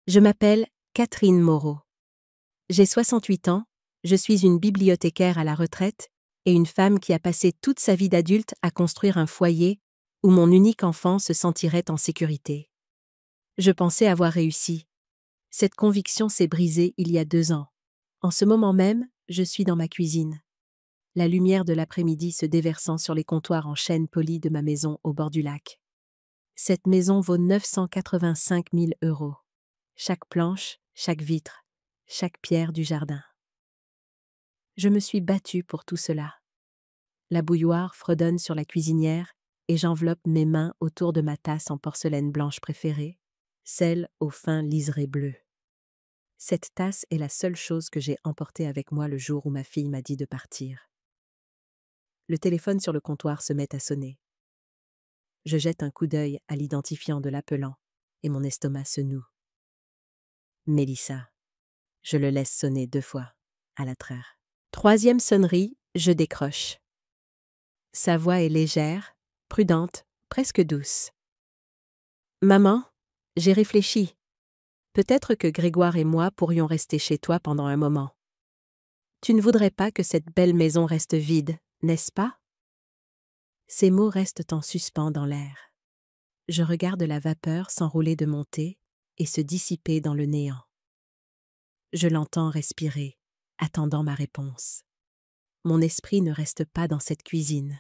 Je m'appelle Catherine Moreau. J'ai 68 ans, je suis une bibliothécaire à la retraite et une femme qui a passé toute sa vie d'adulte à construire un foyer où mon unique enfant se sentirait en sécurité. Je pensais avoir réussi. Cette conviction s'est brisée il y a 2 ans. En ce moment même, je suis dans ma cuisine. La lumière de l'après-midi se déversant sur les comptoirs en chêne poli de ma maison au bord du lac. Cette maison vaut 985 000 €. Chaque planche, chaque vitre, chaque pierre du jardin. Je me suis battue pour tout cela. La bouilloire fredonne sur la cuisinière et j'enveloppe mes mains autour de ma tasse en porcelaine blanche préférée, celle au fin liseré bleu. Cette tasse est la seule chose que j'ai emportée avec moi le jour où ma fille m'a dit de partir. Le téléphone sur le comptoir se met à sonner. Je jette un coup d'œil à l'identifiant de l'appelant et mon estomac se noue. Mélissa. Je le laisse sonner 2 fois, à la traire. 3e sonnerie, je décroche. Sa voix est légère, prudente, presque douce. « Maman, j'ai réfléchi. Peut-être que Grégoire et moi pourrions rester chez toi pendant un moment. Tu ne voudrais pas que cette belle maison reste vide, n'est-ce pas ?» Ces mots restent en suspens dans l'air. Je regarde la vapeur s'enrouler de mon thé et se dissiper dans le néant. Je l'entends respirer, attendant ma réponse. Mon esprit ne reste pas dans cette cuisine.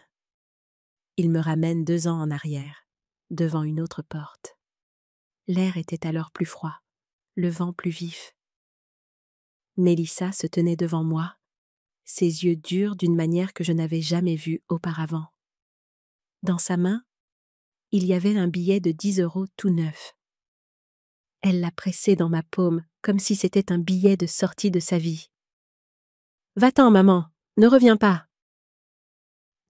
Il me ramène 2 ans en arrière, devant une autre porte. L'air était alors plus froid, le vent plus vif. Mélissa se tenait devant moi, ses yeux durs d'une manière que je n'avais jamais vue auparavant. Dans sa main, il y avait un billet de 10 € tout neuf. Elle l'a pressé dans ma paume comme si c'était un billet de sortie de sa vie. « Va-t'en, maman, ne reviens pas !»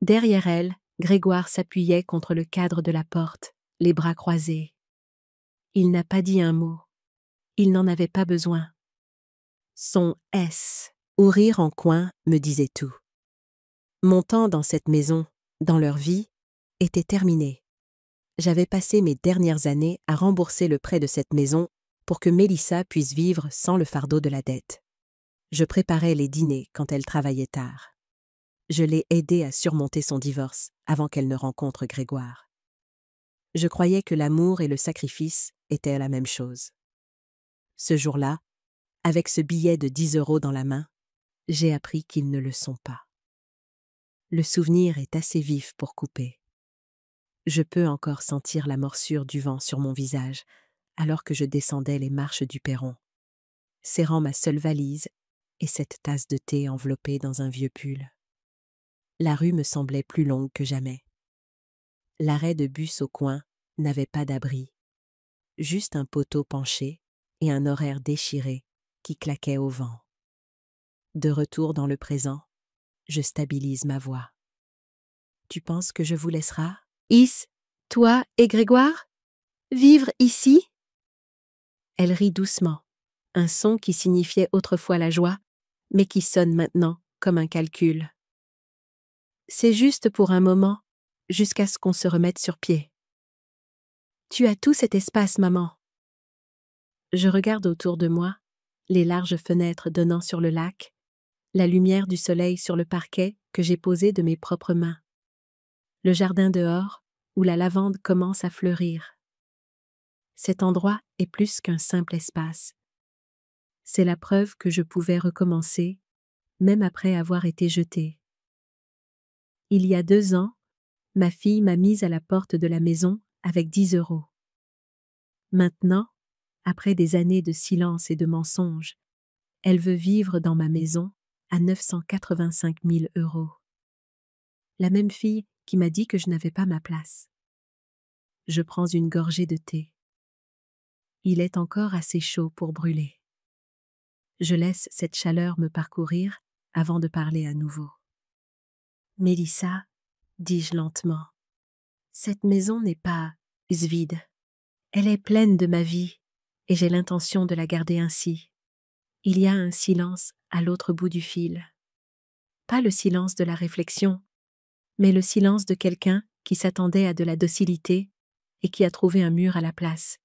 Derrière elle, Grégoire s'appuyait contre le cadre de la porte, les bras croisés. Il n'a pas dit un mot. Il n'en avait pas besoin. Son « S » ou rire en coin me disait tout. Mon temps dans cette maison, dans leur vie, était terminé. J'avais passé mes dernières années à rembourser le prêt de cette maison pour que Mélissa puisse vivre sans le fardeau de la dette. Je préparais les dîners quand elle travaillait tard. Je l'ai aidée à surmonter son divorce avant qu'elle ne rencontre Grégoire. Je croyais que l'amour et le sacrifice étaient la même chose. Ce jour-là, avec ce billet de 10 € dans la main, j'ai appris qu'ils ne le sont pas. Le souvenir est assez vif pour couper. Je peux encore sentir la morsure du vent sur mon visage alors que je descendais les marches du perron, serrant ma seule valise et cette tasse de thé enveloppée dans un vieux pull. La rue me semblait plus longue que jamais. L'arrêt de bus au coin n'avait pas d'abri, juste un poteau penché et un horaire déchiré qui claquait au vent. De retour dans le présent, je stabilise ma voix. « Tu penses que je vous laissera, toi et Grégoire, vivre ici ?» Elle rit doucement, un son qui signifiait autrefois la joie, mais qui sonne maintenant comme un calcul. « C'est juste pour un moment, jusqu'à ce qu'on se remette sur pied. »« Tu as tout cet espace, maman. » Je regarde autour de moi, les larges fenêtres donnant sur le lac, la lumière du soleil sur le parquet que j'ai posé de mes propres mains. Le jardin dehors, où la lavande commence à fleurir. Cet endroit est plus qu'un simple espace. C'est la preuve que je pouvais recommencer, même après avoir été jetée. Il y a 2 ans, ma fille m'a mise à la porte de la maison avec 10 €. Maintenant, après des années de silence et de mensonges, elle veut vivre dans ma maison à 985 000 €. La même fille qui m'a dit que je n'avais pas ma place. Je prends une gorgée de thé. Il est encore assez chaud pour brûler. Je laisse cette chaleur me parcourir avant de parler à nouveau. « Mélissa, » dis-je lentement, « cette maison n'est pas vide. Elle est pleine de ma vie et j'ai l'intention de la garder ainsi. Il y a un silence à l'autre bout du fil. Pas le silence de la réflexion, mais le silence de quelqu'un qui s'attendait à de la docilité et qui a trouvé un mur à la place.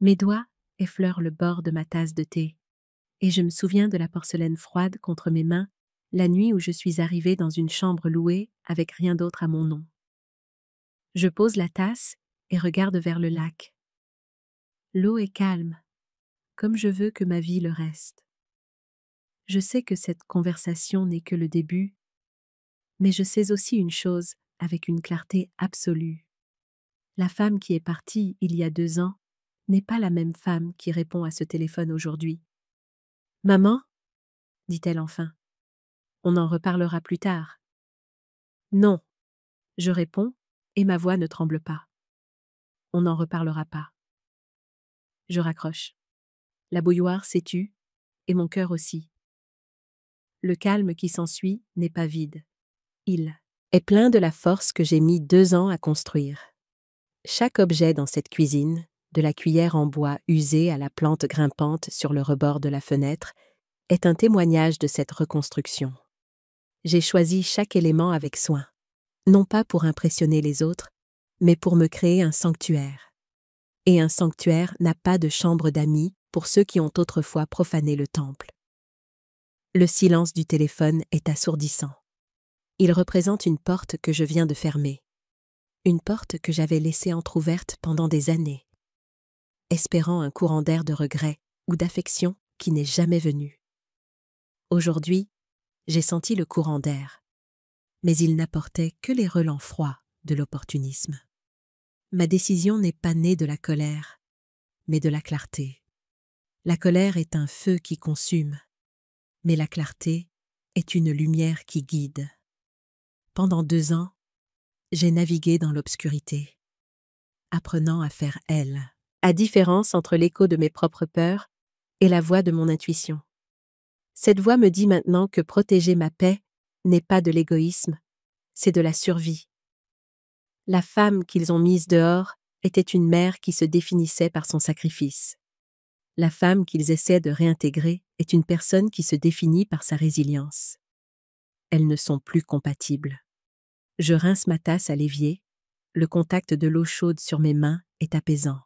Mes doigts effleure le bord de ma tasse de thé, et je me souviens de la porcelaine froide contre mes mains, la nuit où je suis arrivée dans une chambre louée avec rien d'autre à mon nom. Je pose la tasse et regarde vers le lac. L'eau est calme, comme je veux que ma vie le reste. Je sais que cette conversation n'est que le début, mais je sais aussi une chose avec une clarté absolue. La femme qui est partie il y a 2 ans n'est pas la même femme qui répond à ce téléphone aujourd'hui. « Maman ?» dit-elle enfin. « On en reparlera plus tard. »« Non », je réponds, et ma voix ne tremble pas. « On n'en reparlera pas. » Je raccroche. La bouilloire s'est tue, et mon cœur aussi. Le calme qui s'ensuit n'est pas vide. Il est plein de la force que j'ai mis 2 ans à construire. Chaque objet dans cette cuisine, de la cuillère en bois usée à la plante grimpante sur le rebord de la fenêtre, est un témoignage de cette reconstruction. J'ai choisi chaque élément avec soin, non pas pour impressionner les autres, mais pour me créer un sanctuaire. Et un sanctuaire n'a pas de chambre d'amis pour ceux qui ont autrefois profané le temple. Le silence du téléphone est assourdissant. Il représente une porte que je viens de fermer. Une porte que j'avais laissée entr'ouverte pendant des années, espérant un courant d'air de regret ou d'affection qui n'est jamais venu. Aujourd'hui, j'ai senti le courant d'air, mais il n'apportait que les relents froids de l'opportunisme. Ma décision n'est pas née de la colère, mais de la clarté. La colère est un feu qui consume, mais la clarté est une lumière qui guide. Pendant 2 ans, j'ai navigué dans l'obscurité, apprenant à faire elle, à différence entre l'écho de mes propres peurs et la voix de mon intuition. Cette voix me dit maintenant que protéger ma paix n'est pas de l'égoïsme, c'est de la survie. La femme qu'ils ont mise dehors était une mère qui se définissait par son sacrifice. La femme qu'ils essaient de réintégrer est une personne qui se définit par sa résilience. Elles ne sont plus compatibles. Je rince ma tasse à l'évier, le contact de l'eau chaude sur mes mains est apaisant.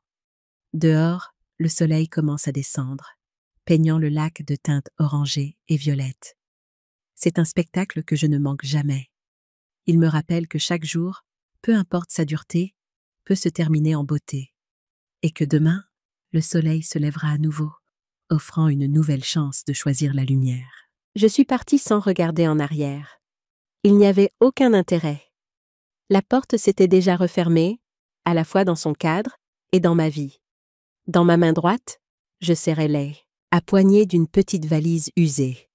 Dehors, le soleil commence à descendre, peignant le lac de teintes orangées et violettes. C'est un spectacle que je ne manque jamais. Il me rappelle que chaque jour, peu importe sa dureté, peut se terminer en beauté. Et que demain, le soleil se lèvera à nouveau, offrant une nouvelle chance de choisir la lumière. Je suis partie sans regarder en arrière. Il n'y avait aucun intérêt. La porte s'était déjà refermée, à la fois dans son cadre et dans ma vie. Dans ma main droite, je serrais les à poignée d'une petite valise usée.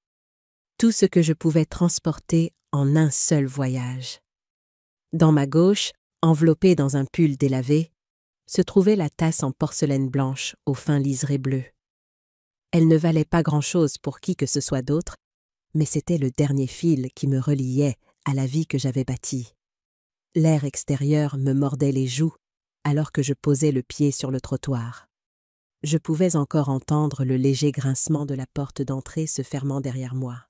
Tout ce que je pouvais transporter en un seul voyage. Dans ma gauche, enveloppée dans un pull délavé, se trouvait la tasse en porcelaine blanche au fin liseré bleu. Elle ne valait pas grand-chose pour qui que ce soit d'autre, mais c'était le dernier fil qui me reliait à la vie que j'avais bâtie. L'air extérieur me mordait les joues alors que je posais le pied sur le trottoir. Je pouvais encore entendre le léger grincement de la porte d'entrée se fermant derrière moi.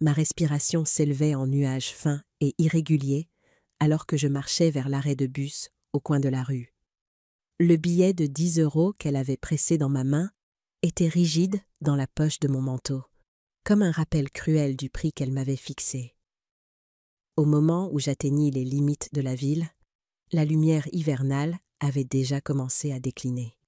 Ma respiration s'élevait en nuages fins et irréguliers alors que je marchais vers l'arrêt de bus au coin de la rue. Le billet de 10 € qu'elle avait pressé dans ma main était rigide dans la poche de mon manteau, comme un rappel cruel du prix qu'elle m'avait fixé. Au moment où j'atteignis les limites de la ville, la lumière hivernale avait déjà commencé à décliner.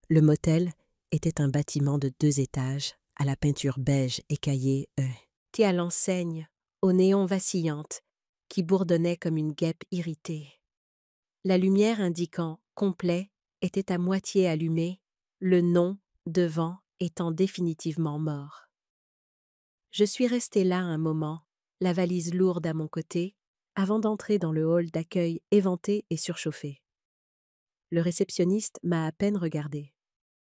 Le motel était un bâtiment de 2 étages, à la peinture beige écaillée et à l'enseigne, aux néons vacillantes, qui bourdonnaient comme une guêpe irritée. La lumière indiquant « complet » était à moitié allumée, le nom devant étant définitivement mort. Je suis restée là un moment, la valise lourde à mon côté, avant d'entrer dans le hall d'accueil éventé et surchauffé. Le réceptionniste m'a à peine regardé.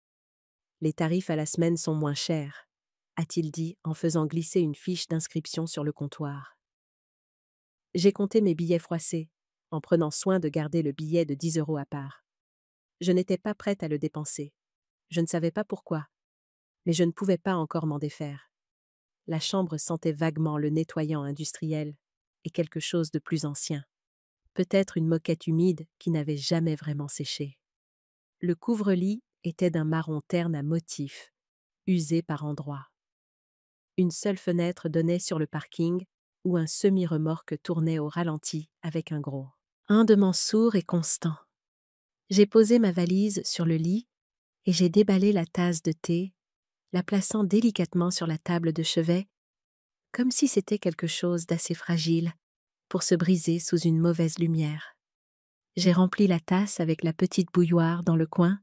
« Les tarifs à la semaine sont moins chers », a-t-il dit en faisant glisser une fiche d'inscription sur le comptoir. J'ai compté mes billets froissés, en prenant soin de garder le billet de 10 € à part. Je n'étais pas prête à le dépenser. Je ne savais pas pourquoi, mais je ne pouvais pas encore m'en défaire. La chambre sentait vaguement le nettoyant industriel et quelque chose de plus ancien. Peut-être une moquette humide qui n'avait jamais vraiment séché. Le couvre-lit était d'un marron terne à motifs, usé par endroits. Une seule fenêtre donnait sur le parking, où un semi-remorque tournait au ralenti avec un gros hindement sourd et constant. J'ai posé ma valise sur le lit et j'ai déballé la tasse de thé, la plaçant délicatement sur la table de chevet, comme si c'était quelque chose d'assez fragile pour se briser sous une mauvaise lumière. J'ai rempli la tasse avec la petite bouilloire dans le coin,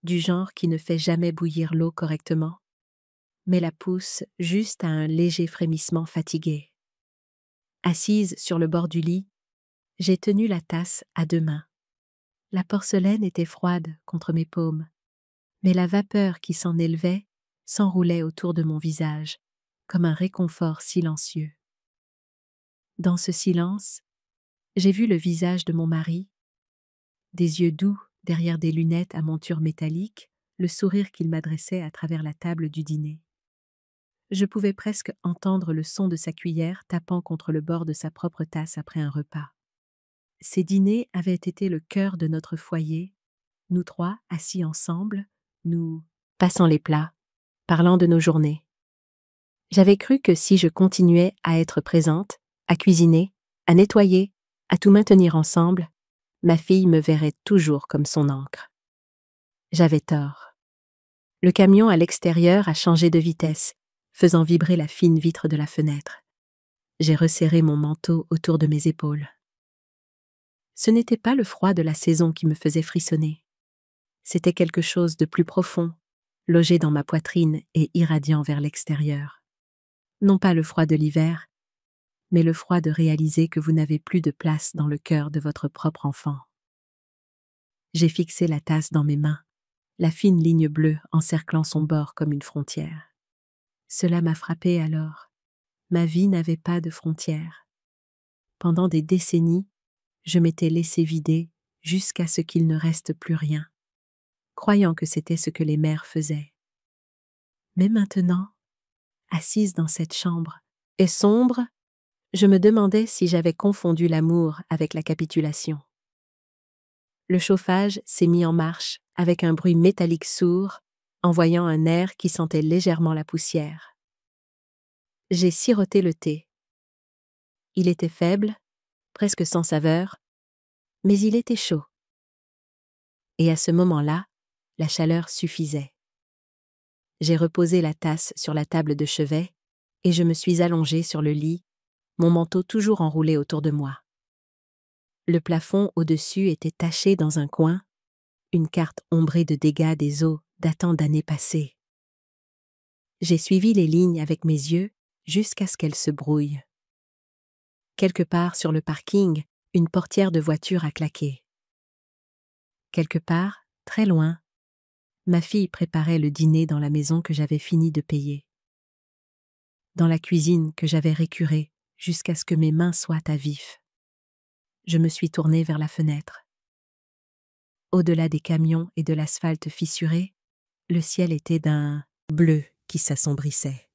du genre qui ne fait jamais bouillir l'eau correctement, mais la pousse juste à un léger frémissement fatigué. Assise sur le bord du lit, j'ai tenu la tasse à 2 mains. La porcelaine était froide contre mes paumes, mais la vapeur qui s'en élevait s'enroulait autour de mon visage, comme un réconfort silencieux. Dans ce silence, j'ai vu le visage de mon mari, des yeux doux derrière des lunettes à monture métallique, le sourire qu'il m'adressait à travers la table du dîner. Je pouvais presque entendre le son de sa cuillère tapant contre le bord de sa propre tasse après un repas. Ces dîners avaient été le cœur de notre foyer, nous trois assis ensemble, nous passant les plats, parlant de nos journées. J'avais cru que si je continuais à être présente, à cuisiner, à nettoyer, à tout maintenir ensemble, ma fille me verrait toujours comme son encre. J'avais tort. Le camion à l'extérieur a changé de vitesse, faisant vibrer la fine vitre de la fenêtre. J'ai resserré mon manteau autour de mes épaules. Ce n'était pas le froid de la saison qui me faisait frissonner. C'était quelque chose de plus profond, logé dans ma poitrine et irradiant vers l'extérieur. Non pas le froid de l'hiver, mais le froid de réaliser que vous n'avez plus de place dans le cœur de votre propre enfant. J'ai fixé la tasse dans mes mains, la fine ligne bleue encerclant son bord comme une frontière. Cela m'a frappé alors. Ma vie n'avait pas de frontières. Pendant des décennies, je m'étais laissé vider jusqu'à ce qu'il ne reste plus rien, croyant que c'était ce que les mères faisaient. Mais maintenant, assise dans cette chambre, et sombre, je me demandais si j'avais confondu l'amour avec la capitulation. Le chauffage s'est mis en marche avec un bruit métallique sourd, envoyant un air qui sentait légèrement la poussière. J'ai siroté le thé. Il était faible, presque sans saveur, mais il était chaud. Et à ce moment-là, la chaleur suffisait. J'ai reposé la tasse sur la table de chevet et je me suis allongée sur le lit, mon manteau toujours enroulé autour de moi. Le plafond au-dessus était taché dans un coin, une carte ombrée de dégâts des eaux datant d'années passées. J'ai suivi les lignes avec mes yeux jusqu'à ce qu'elles se brouillent. Quelque part sur le parking, une portière de voiture a claqué. Quelque part, très loin, ma fille préparait le dîner dans la maison que j'avais fini de payer. Dans la cuisine que j'avais récurée jusqu'à ce que mes mains soient à vif. Je me suis tournée vers la fenêtre. Au-delà des camions et de l'asphalte fissuré, le ciel était d'un bleu qui s'assombrissait.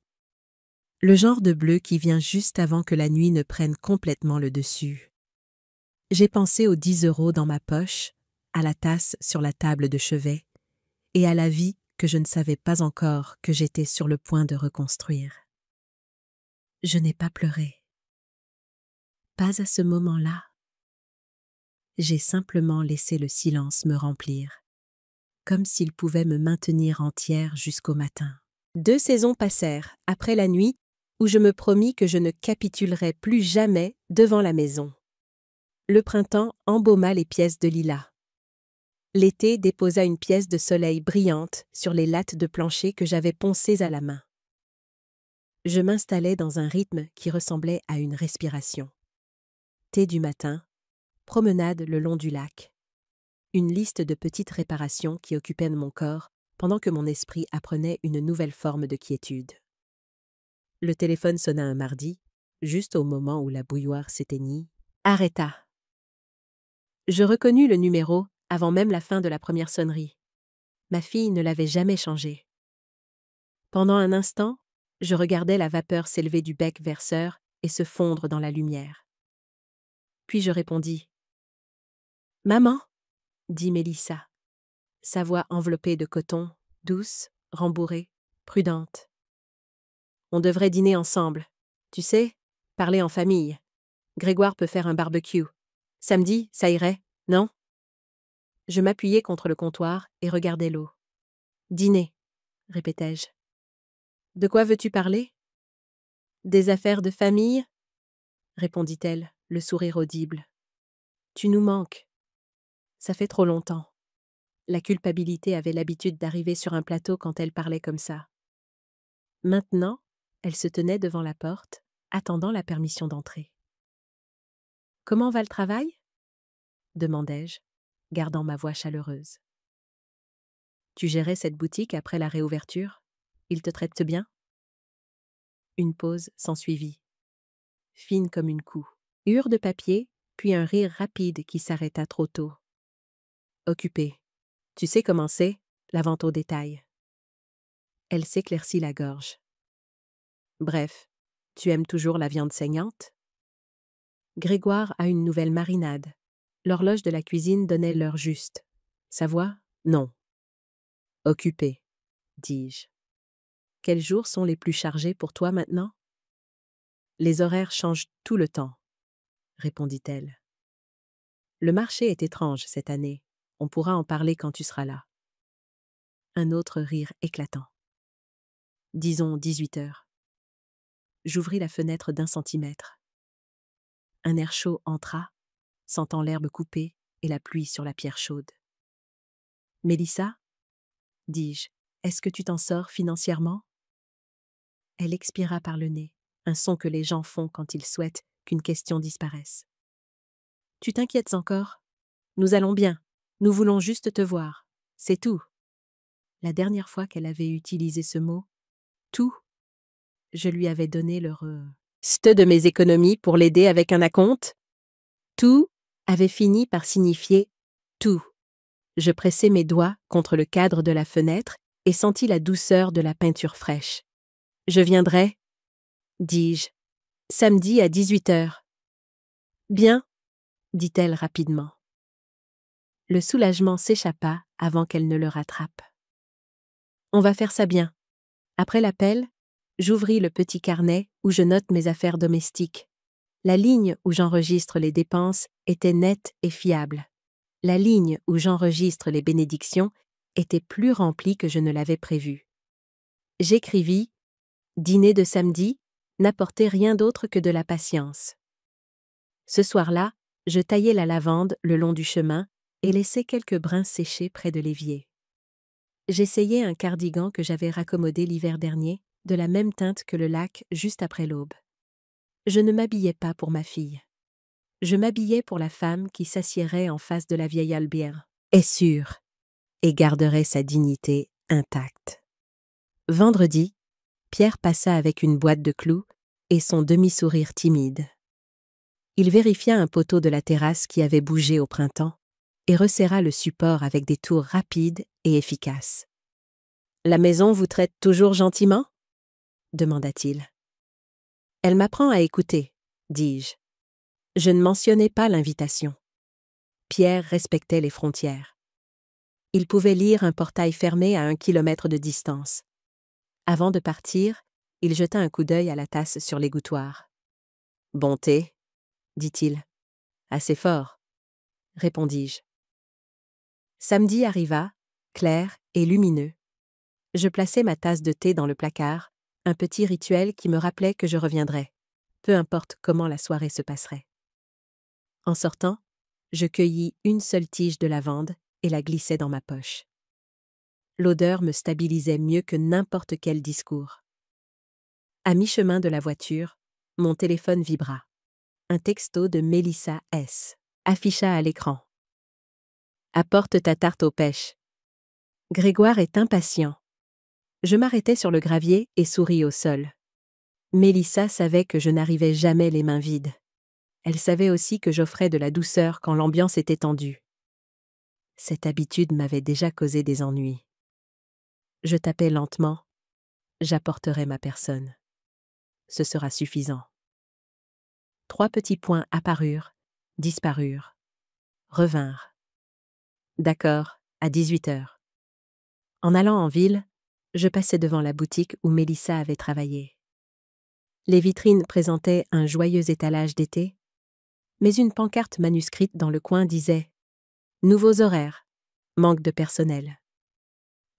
Le genre de bleu qui vient juste avant que la nuit ne prenne complètement le dessus. J'ai pensé aux 10 € dans ma poche, à la tasse sur la table de chevet, et à la vie que je ne savais pas encore que j'étais sur le point de reconstruire. Je n'ai pas pleuré. Pas à ce moment-là. J'ai simplement laissé le silence me remplir, comme s'il pouvait me maintenir entière jusqu'au matin. 2 saisons passèrent, après la nuit, où je me promis que je ne capitulerais plus jamais devant la maison. Le printemps embauma les pièces de lilas. L'été déposa une pièce de soleil brillante sur les lattes de plancher que j'avais poncées à la main. Je m'installais dans un rythme qui ressemblait à une respiration. Thé du matin, promenade le long du lac. Une liste de petites réparations qui occupaient mon corps pendant que mon esprit apprenait une nouvelle forme de quiétude. Le téléphone sonna un mardi, juste au moment où la bouilloire s'éteignit. Arrêta. Je reconnus le numéro avant même la fin de la première sonnerie. Ma fille ne l'avait jamais changé. Pendant un instant, je regardais la vapeur s'élever du bec verseur et se fondre dans la lumière. Puis je répondis. « Maman » dit Mélissa. sa voix enveloppée de coton, douce, rembourrée, prudente. On devrait dîner ensemble. Tu sais, parler en famille. Grégoire peut faire un barbecue. Samedi, ça irait, non? Je m'appuyais contre le comptoir et regardais l'eau. Dîner, répétai-je. De quoi veux-tu parler? Des affaires de famille? Répondit-elle, le sourire audible. Tu nous manques. Ça fait trop longtemps. La culpabilité avait l'habitude d'arriver sur un plateau quand elle parlait comme ça. Maintenant, elle se tenait devant la porte, attendant la permission d'entrer. « Comment va le travail ?» demandai-je, gardant ma voix chaleureuse. « Tu gérais cette boutique après la réouverture? Il te traite bien ?» Une pause s'ensuivit, fine comme une coue. Hurle de papier, puis un rire rapide qui s'arrêta trop tôt. « Occupée. Tu sais comment c'est, la vente au détail. » Elle s'éclaircit la gorge. « Bref, tu aimes toujours la viande saignante? » Grégoire a une nouvelle marinade. L'horloge de la cuisine donnait l'heure juste. Sa voix? Non. « Occupée, dis-je. Quels jours sont les plus chargés pour toi maintenant? » Les horaires changent tout le temps, répondit-elle. Le marché est étrange cette année. On pourra en parler quand tu seras là. Un autre rire éclatant. Disons 18 heures. J'ouvris la fenêtre d'1 centimètre. Un air chaud entra, sentant l'herbe coupée et la pluie sur la pierre chaude. « Mélissa ?» dis-je, « est-ce que tu t'en sors financièrement ?» Elle expira par le nez, un son que les gens font quand ils souhaitent qu'une question disparaisse. « Tu t'inquiètes encore? Nous allons bien. Nous voulons juste te voir. C'est tout. » La dernière fois qu'elle avait utilisé ce mot, « tout », je lui avais donné le reste de mes économies pour l'aider avec un acompte. Tout avait fini par signifier tout. Je pressai mes doigts contre le cadre de la fenêtre et sentis la douceur de la peinture fraîche. « Je viendrai, » dis-je, « samedi à 18 heures. »« Bien, » dit-elle rapidement. Le soulagement s'échappa avant qu'elle ne le rattrape. « On va faire ça bien. » Après l'appel, j'ouvris le petit carnet où je note mes affaires domestiques. La ligne où j'enregistre les dépenses était nette et fiable. La ligne où j'enregistre les bénédictions était plus remplie que je ne l'avais prévu. J'écrivis « Dîner de samedi n'apportait rien d'autre que de la patience. » Ce soir-là, je taillai la lavande le long du chemin et laissai quelques brins séchés près de l'évier. J'essayai un cardigan que j'avais raccommodé l'hiver dernier, de la même teinte que le lac juste après l'aube. Je ne m'habillais pas pour ma fille. Je m'habillais pour la femme qui s'assiérait en face de la vieille Albière, est sûre, et garderait sa dignité intacte. Vendredi, Pierre passa avec une boîte de clous et son demi-sourire timide. Il vérifia un poteau de la terrasse qui avait bougé au printemps et resserra le support avec des tours rapides et efficaces. « La maison vous traite toujours gentiment ?» demanda-t-il. « Elle m'apprend à écouter, » dis-je. Je ne mentionnai pas l'invitation. Pierre respectait les frontières. Il pouvait lire un portail fermé à 1 kilomètre de distance. Avant de partir, il jeta un coup d'œil à la tasse sur l'égouttoir. « Bon thé ?» dit-il. « Assez fort, » répondis-je. Samedi arriva, clair et lumineux. Je plaçai ma tasse de thé dans le placard, un petit rituel qui me rappelait que je reviendrais, peu importe comment la soirée se passerait. En sortant, je cueillis une seule tige de lavande et la glissai dans ma poche. L'odeur me stabilisait mieux que n'importe quel discours. À mi-chemin de la voiture, mon téléphone vibra. Un texto de Mélissa S. afficha à l'écran. « Apporte ta tarte aux pêches. » Grégoire est impatient. Je m'arrêtai sur le gravier et souris au sol. Mélissa savait que je n'arrivais jamais les mains vides. Elle savait aussi que j'offrais de la douceur quand l'ambiance était tendue. Cette habitude m'avait déjà causé des ennuis. Je tapais lentement. J'apporterai ma personne. Ce sera suffisant. 3 petits points apparurent, disparurent, revinrent. D'accord, à 18 heures. En allant en ville, je passais devant la boutique où Mélissa avait travaillé. Les vitrines présentaient un joyeux étalage d'été, mais une pancarte manuscrite dans le coin disait « Nouveaux horaires, manque de personnel ».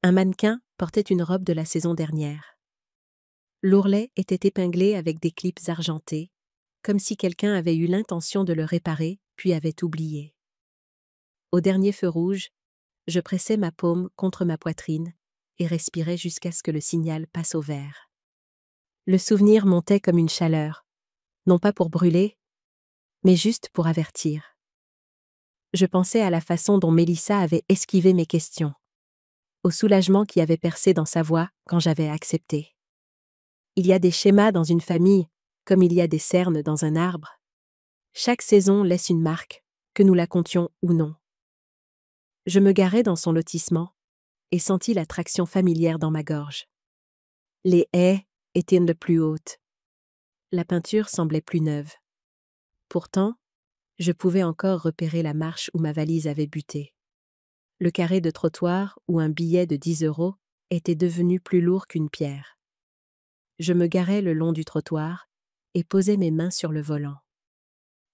Un mannequin portait une robe de la saison dernière. L'ourlet était épinglé avec des clips argentés, comme si quelqu'un avait eu l'intention de le réparer, puis avait oublié. Au dernier feu rouge, je pressais ma paume contre ma poitrine et respirais jusqu'à ce que le signal passe au vert. Le souvenir montait comme une chaleur, non pas pour brûler, mais juste pour avertir. Je pensais à la façon dont Mélissa avait esquivé mes questions, au soulagement qui avait percé dans sa voix quand j'avais accepté. Il y a des schémas dans une famille, comme il y a des cernes dans un arbre. Chaque saison laisse une marque, que nous la comptions ou non. Je me garai dans son lotissement et sentis la traction familière dans ma gorge. Les haies étaient de plus hautes. La peinture semblait plus neuve. Pourtant, je pouvais encore repérer la marche où ma valise avait buté. Le carré de trottoir où un billet de 10 € était devenu plus lourd qu'une pierre. Je me garai le long du trottoir et posai mes mains sur le volant.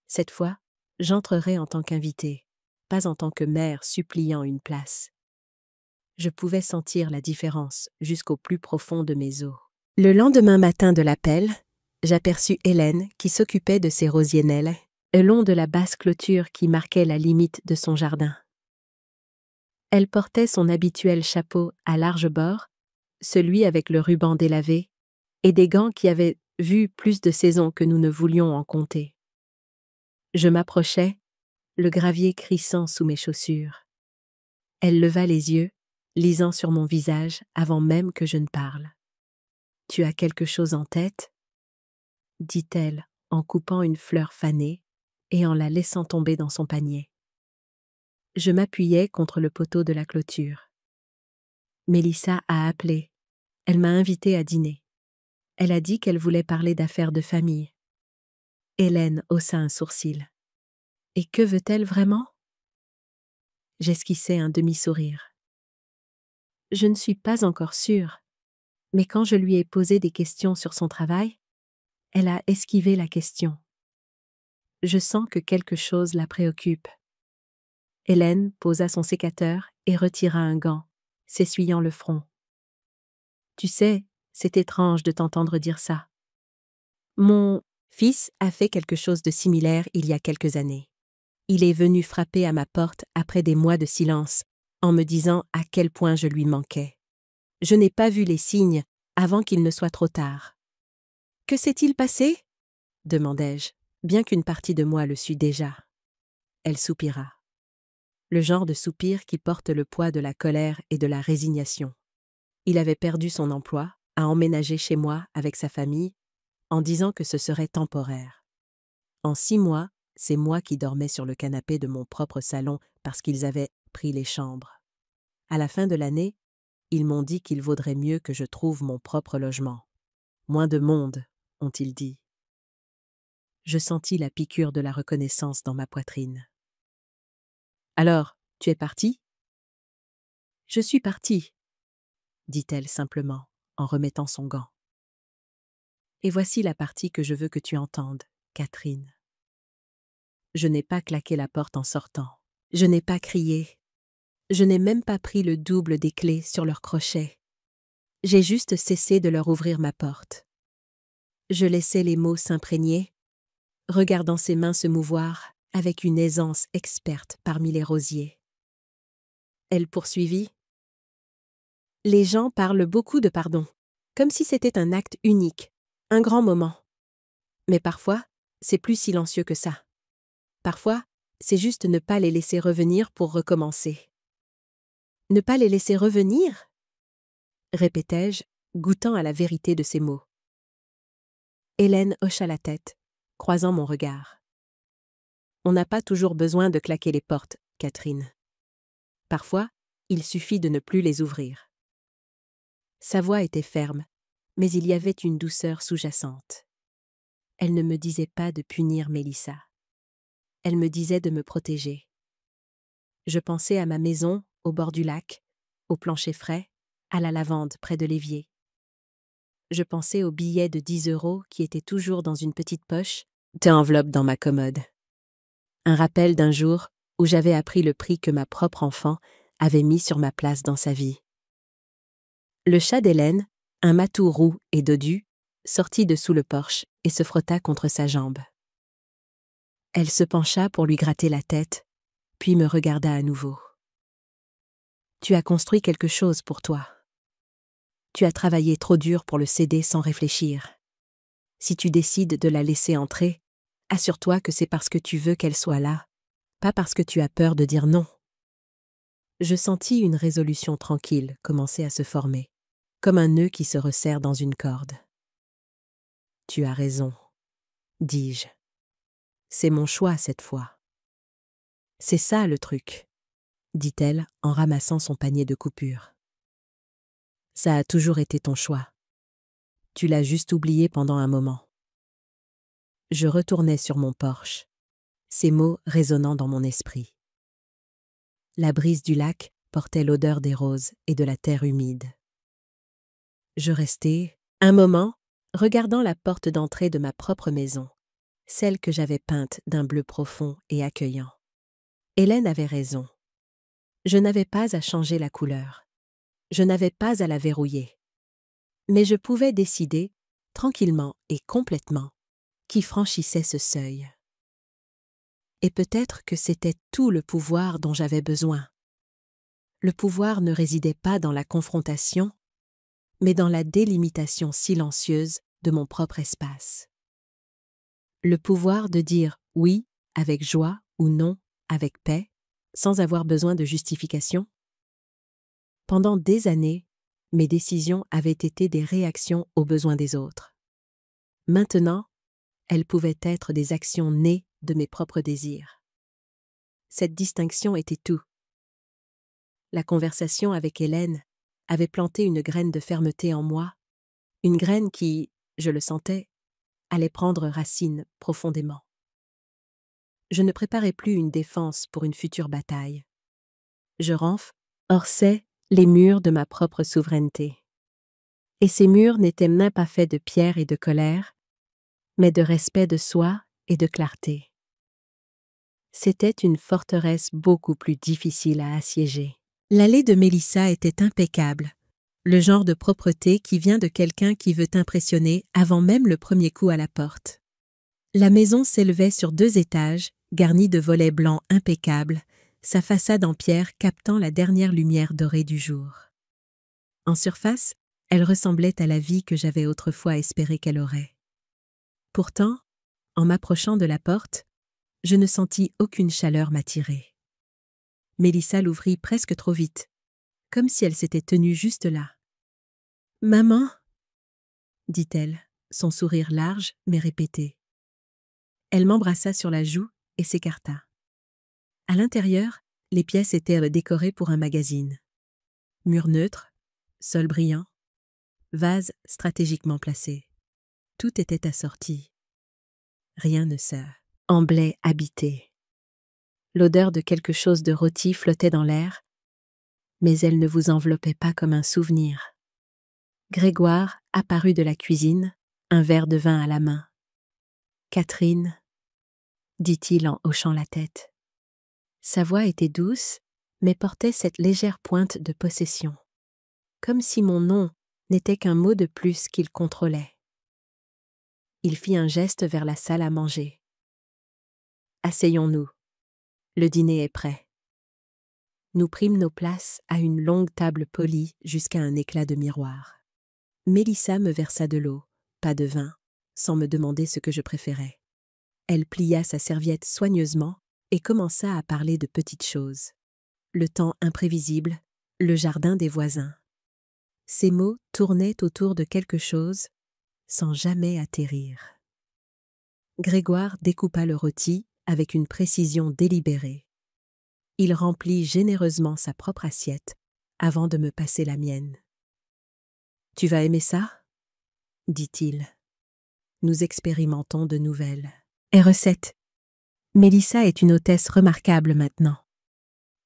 Cette fois, j'entrerai en tant qu'invité, pas en tant que mère suppliant une place. Je pouvais sentir la différence jusqu'au plus profond de mes os. Le lendemain matin de l'appel, j'aperçus Hélène qui s'occupait de ses rosiers le long de la basse clôture qui marquait la limite de son jardin. Elle portait son habituel chapeau à large bord, celui avec le ruban délavé, et des gants qui avaient vu plus de saisons que nous ne voulions en compter. Je m'approchai, le gravier crissant sous mes chaussures. Elle leva les yeux, lisant sur mon visage avant même que je ne parle. « Tu as quelque chose en tête ?» dit-elle en coupant une fleur fanée et en la laissant tomber dans son panier. Je m'appuyai contre le poteau de la clôture. Mélissa a appelé. Elle m'a invitée à dîner. Elle a dit qu'elle voulait parler d'affaires de famille. Hélène haussa un sourcil. Et que veut-elle vraiment ? J'esquissai un demi-sourire. Je ne suis pas encore sûre, mais quand je lui ai posé des questions sur son travail, elle a esquivé la question. Je sens que quelque chose la préoccupe. Hélène posa son sécateur et retira un gant, s'essuyant le front. Tu sais, c'est étrange de t'entendre dire ça. Mon fils a fait quelque chose de similaire il y a quelques années. Il est venu frapper à ma porte après des mois de silence, en me disant à quel point je lui manquais. Je n'ai pas vu les signes avant qu'il ne soit trop tard. « Que s'est-il passé ?» demandai-je, bien qu'une partie de moi le sût déjà. Elle soupira. Le genre de soupir qui porte le poids de la colère et de la résignation. Il avait perdu son emploi, a emménagé chez moi avec sa famille, en disant que ce serait temporaire. En 6 mois, c'est moi qui dormais sur le canapé de mon propre salon parce qu'ils avaient pris les chambres. À la fin de l'année, ils m'ont dit qu'il vaudrait mieux que je trouve mon propre logement. Moins de monde, ont-ils dit. Je sentis la piqûre de la reconnaissance dans ma poitrine. « Alors, tu es partie ?»« Je suis partie, » dit-elle simplement, en remettant son gant. « Et voici la partie que je veux que tu entendes, Catherine. Je n'ai pas claqué la porte en sortant. Je n'ai pas crié. Je n'ai même pas pris le double des clés sur leur crochet. J'ai juste cessé de leur ouvrir ma porte. Je laissais les mots s'imprégner, regardant ses mains se mouvoir avec une aisance experte parmi les rosiers. Elle poursuivit. « Les gens parlent beaucoup de pardon, comme si c'était un acte unique, un grand moment. Mais parfois, c'est plus silencieux que ça. Parfois, c'est juste ne pas les laisser revenir pour recommencer. »« Ne pas les laisser revenir ?» répétai-je, goûtant à la vérité de ces mots. Hélène hocha la tête, croisant mon regard. « On n'a pas toujours besoin de claquer les portes, Catherine. Parfois, il suffit de ne plus les ouvrir. » Sa voix était ferme, mais il y avait une douceur sous-jacente. Elle ne me disait pas de punir Mélissa. Elle me disait de me protéger. Je pensais à ma maison, au bord du lac, au plancher frais, à la lavande près de l'évier. Je pensais au billet de 10 € qui était toujours dans une petite poche d'enveloppe dans ma commode. Un rappel d'un jour où j'avais appris le prix que ma propre enfant avait mis sur ma place dans sa vie. Le chat d'Hélène, un matou roux et dodu, sortit de sous le porche et se frotta contre sa jambe. Elle se pencha pour lui gratter la tête, puis me regarda à nouveau. « Tu as construit quelque chose pour toi. Tu as travaillé trop dur pour le céder sans réfléchir. Si tu décides de la laisser entrer, assure-toi que c'est parce que tu veux qu'elle soit là, pas parce que tu as peur de dire non. » Je sentis une résolution tranquille commencer à se former, comme un nœud qui se resserre dans une corde. « Tu as raison, » dis-je. « C'est mon choix cette fois. »« C'est ça le truc, » dit-elle en ramassant son panier de coupures. « Ça a toujours été ton choix. Tu l'as juste oublié pendant un moment. » Je retournais sur mon porche, ces mots résonnant dans mon esprit. La brise du lac portait l'odeur des roses et de la terre humide. Je restai, un moment, regardant la porte d'entrée de ma propre maison, celle que j'avais peinte d'un bleu profond et accueillant. Hélène avait raison. Je n'avais pas à changer la couleur. Je n'avais pas à la verrouiller. Mais je pouvais décider, tranquillement et complètement, qui franchissait ce seuil. Et peut-être que c'était tout le pouvoir dont j'avais besoin. Le pouvoir ne résidait pas dans la confrontation, mais dans la délimitation silencieuse de mon propre espace. Le pouvoir de dire oui avec joie ou non avec paix, sans avoir besoin de justification. Pendant des années, mes décisions avaient été des réactions aux besoins des autres. Maintenant, elles pouvaient être des actions nées de mes propres désirs. Cette distinction était tout. La conversation avec Hélène avait planté une graine de fermeté en moi, une graine qui, je le sentais, allait prendre racine profondément. Je ne préparais plus une défense pour une future bataille. Je renforçais les murs de ma propre souveraineté. Et ces murs n'étaient même pas faits de pierre et de colère, mais de respect de soi et de clarté. C'était une forteresse beaucoup plus difficile à assiéger. L'allée de Mélissa était impeccable, le genre de propreté qui vient de quelqu'un qui veut impressionner avant même le premier coup à la porte. La maison s'élevait sur 2 étages, garnie de volets blancs impeccables, sa façade en pierre captant la dernière lumière dorée du jour. En surface, elle ressemblait à la vie que j'avais autrefois espéré qu'elle aurait. Pourtant, en m'approchant de la porte, je ne sentis aucune chaleur m'attirer. Mélissa l'ouvrit presque trop vite, comme si elle s'était tenue juste là. « Maman » dit-elle, son sourire large mais répété. Elle m'embrassa sur la joue et s'écarta. À l'intérieur, les pièces étaient décorées pour un magazine. Mur neutre, sol brillant, vase stratégiquement placé. Tout était assorti. Rien ne semblait habité. L'odeur de quelque chose de rôti flottait dans l'air, mais elle ne vous enveloppait pas comme un souvenir. Grégoire apparut de la cuisine, un verre de vin à la main. « Catherine » dit-il en hochant la tête. Sa voix était douce, mais portait cette légère pointe de possession, comme si mon nom n'était qu'un mot de plus qu'il contrôlait. Il fit un geste vers la salle à manger. « Asseyons-nous. Le dîner est prêt. » Nous prîmes nos places à une longue table polie jusqu'à un éclat de miroir. Mélissa me versa de l'eau, pas de vin, sans me demander ce que je préférais. Elle plia sa serviette soigneusement et commença à parler de petites choses. Le temps imprévisible, le jardin des voisins. Ces mots tournaient autour de quelque chose sans jamais atterrir. Grégoire découpa le rôti avec une précision délibérée. Il remplit généreusement sa propre assiette avant de me passer la mienne. « Tu vas aimer ça ?» dit-il. Nous expérimentons de nouvelles. Et recette. Mélissa est une hôtesse remarquable maintenant.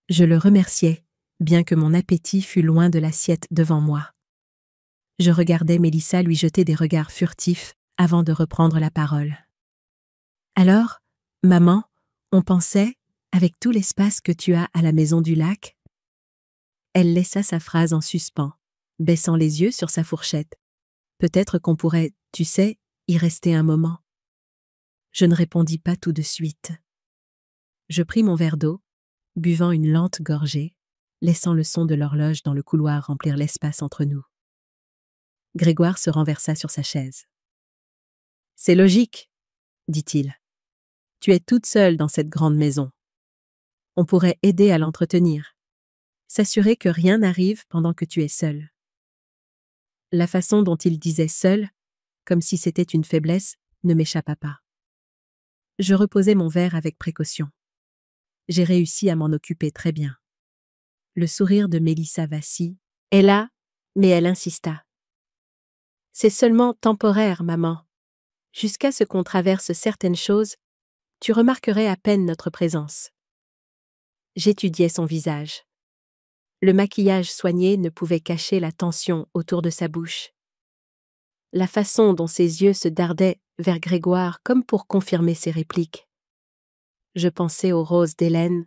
Je le remerciai bien que mon appétit fût loin de l'assiette devant moi. Je regardais Mélissa lui jeter des regards furtifs avant de reprendre la parole. Alors, maman, on pensait, avec tout l'espace que tu as à la maison du lac? Elle laissa sa phrase en suspens, baissant les yeux sur sa fourchette. Peut-être qu'on pourrait, tu sais, y rester un moment. Je ne répondis pas tout de suite. Je pris mon verre d'eau, buvant une lente gorgée, laissant le son de l'horloge dans le couloir remplir l'espace entre nous. Grégoire se renversa sur sa chaise. « C'est logique, dit-il. Tu es toute seule dans cette grande maison. On pourrait aider à l'entretenir. S'assurer que rien n'arrive pendant que tu es seule. » La façon dont il disait « seule », comme si c'était une faiblesse, ne m'échappa pas. Je reposai mon verre avec précaution. J'ai réussi à m'en occuper très bien. Le sourire de Mélissa vacille. « Elle a, mais elle insista. C'est seulement temporaire, maman. Jusqu'à ce qu'on traverse certaines choses, tu remarquerais à peine notre présence. » J'étudiais son visage. Le maquillage soigné ne pouvait cacher la tension autour de sa bouche. La façon dont ses yeux se dardaient vers Grégoire comme pour confirmer ses répliques. Je pensais aux roses d'Hélène.